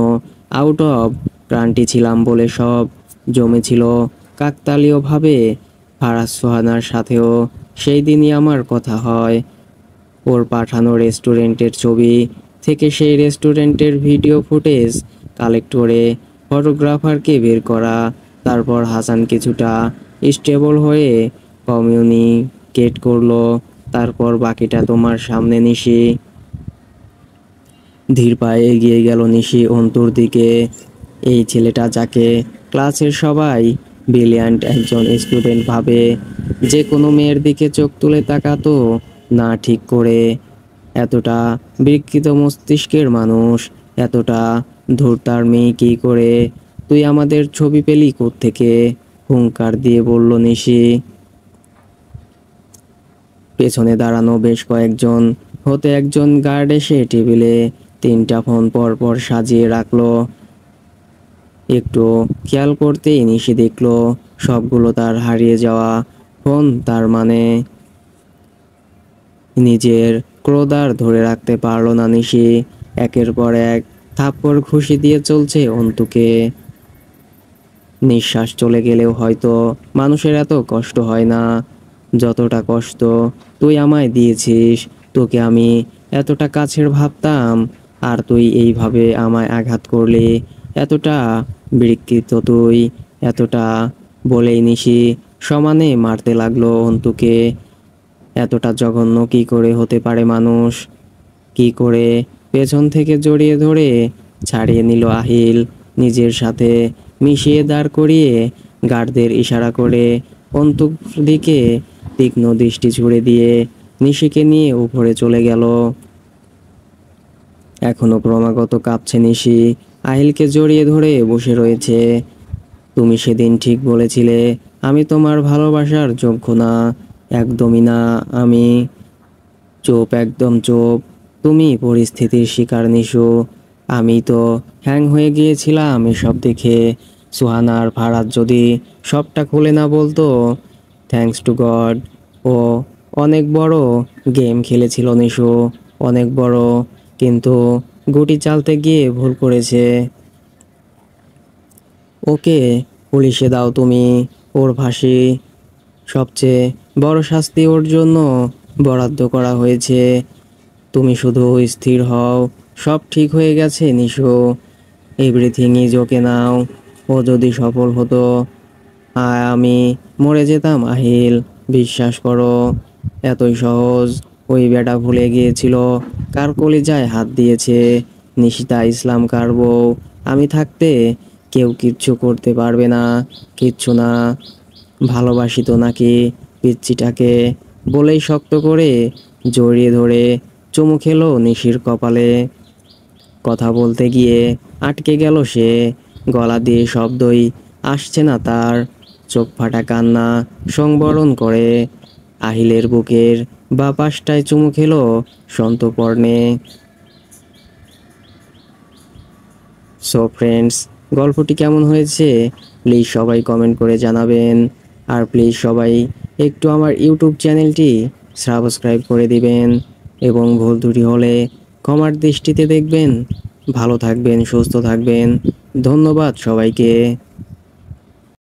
আউট অফ ক্রান্তি ছিলাম বলে সব জমেছিল কাকতালীয়ভাবে। ফারাজ সোহানার সাথেও সেই দিনই আমার কথা হয়। ওর পাঠানো রেস্টুরেন্টের ছবি থেকে সেই রেস্টুরেন্টের ভিডিও ফুটেজ কালেক্ট করে ফটোগ্রাফারকে বের করা। তারপর হাসান কিছুটা স্টেবল হয়ে কমিউনিকেট করলো। তারপর বাকিটা তোমার সামনে নিশি। ধীর পায়ে এগিয়ে গেল নিশি অন্তুর দিকে। এই ছেলেটা যাকে ক্লাসের সবাই ব্রিলিয়ান্ট একজন স্টুডেন্ট ভাবে, যে কোনো মেয়ের দিকে চোখ তুলে তাকাতো না ঠিক করে। এতটা বিকৃত মস্তিষ্কের মানুষ, এতটা ধূর্তার মেয়ে কি করে? তুই আমাদের ছবি পেলি কোত্থেকে? হুঙ্কার দিয়ে বলল নিশি। পেছনে দাঁড়ানো বেশ কয়েকজন হতে একজন গার্ড এসে টেবিলে 3টা ফোন পর পর সাজিয়ে রাখলো। একটু খেয়াল করতেই নিশি দেখলো সবগুলো তার হারিয়ে যাওয়া ফোন। তার মানে নিজের ক্রোধ আর ধরে রাখতে পারলো না নিশি। একের পর এক থাপ্পড় ঘুষি দিয়ে চলছে অন্তুকে। নিঃশ্বাস চলে গেলেও হয়তো মানুষের এত কষ্ট হয় না যতটা কষ্ট তুই আমায় দিয়েছিস। তোকে আমি এতটা কাছের ভাবতাম, আর তুই এইভাবে আমায় আঘাত করলি। এতটা বিকৃত তুই, এতটা। বলেই নিশি সমানে মারতে লাগলো অন্তুকে। এতটা জঘন্য কি করে হতে পারে মানুষ? কি করে? পেছন থেকে জড়িয়ে ধরে ছাড়িয়ে নিল আহিল, নিজের সাথে মিশিয়ে দাঁড় করিয়ে গার্ডদের ইশারা করে অন্তুর দিকে তীক্ষ্ণ দৃষ্টি ছুড়ে দিয়ে নিশিকে নিয়ে উপরে চলে গেল। এখনো ক্রমাগত কাঁপছে নিশি, আহিলকে জড়িয়ে ধরে বসে রয়েছে। তুমি সেদিন ঠিক বলেছিলে আমি তোমার ভালোবাসার যোগ্য না। একদমই না। আমি চুপ, একদম চুপ। তুমি পরিস্থিতির শিকার নিশু। আমি তো হ্যাং হয়ে গিয়েছিলাম এসব দেখে। সুহানা আর ফারাদ যদি সবটা খুলে না বলতো। Thanks to god. ও অনেক বড় গেম খেলেছিল নিশু, অনেক বড়। কিন্তু গুটি চালতে গিয়ে ভুল করেছে। ওকে পুলিশে দাও তুমি। ওর ফাঁসি, সবচেয়ে বড় শাস্তি ওর জন্য বরাদ্দ করা হয়েছে। তুমি শুধু স্থির হও, সব ঠিক হয়ে গেছে নিশু। এভরিথিং ইজ ওকে নাও। ও যদি সফল হতো আমি মরে যেতাম আহিল, বিশ্বাস করো। এতই সহজ। ওই বেটা ভুলে গিয়েছিল কার কলিজায় হাত দিয়েছে। নিশিতা ইসলাম কার বউ। আমি থাকতে কেউ কিচ্ছু করতে পারবে না, কিচ্ছু না। ভালোবাসি তো নাকি পিচ্চিটাকে? বলেই শক্ত করে জড়িয়ে ধরে চুমু খেলো নিশির কপালে। কথা বলতে গিয়ে আটকে গেল সে। গলা দিয়ে শব্দই আসছে না তার। চোখ ফাটা কান্না সংবরণ করে আহিলের বুকের বা পাশটায় চুমু খেলো সন্তপর্ণে। সো ফ্রেন্ডস, গল্পটি কেমন হয়েছে প্লিজ সবাই কমেন্ট করে জানাবেন। আর প্লিজ সবাই একটু আমার ইউটিউব চ্যানেলটি সাবস্ক্রাইব করে দিবেন এবং ভুল ত্রুটি হলে ক্ষমার দৃষ্টিতে দেখবেন। ভালো থাকবেন, সুস্থ থাকবেন। ধন্যবাদ সবাইকে।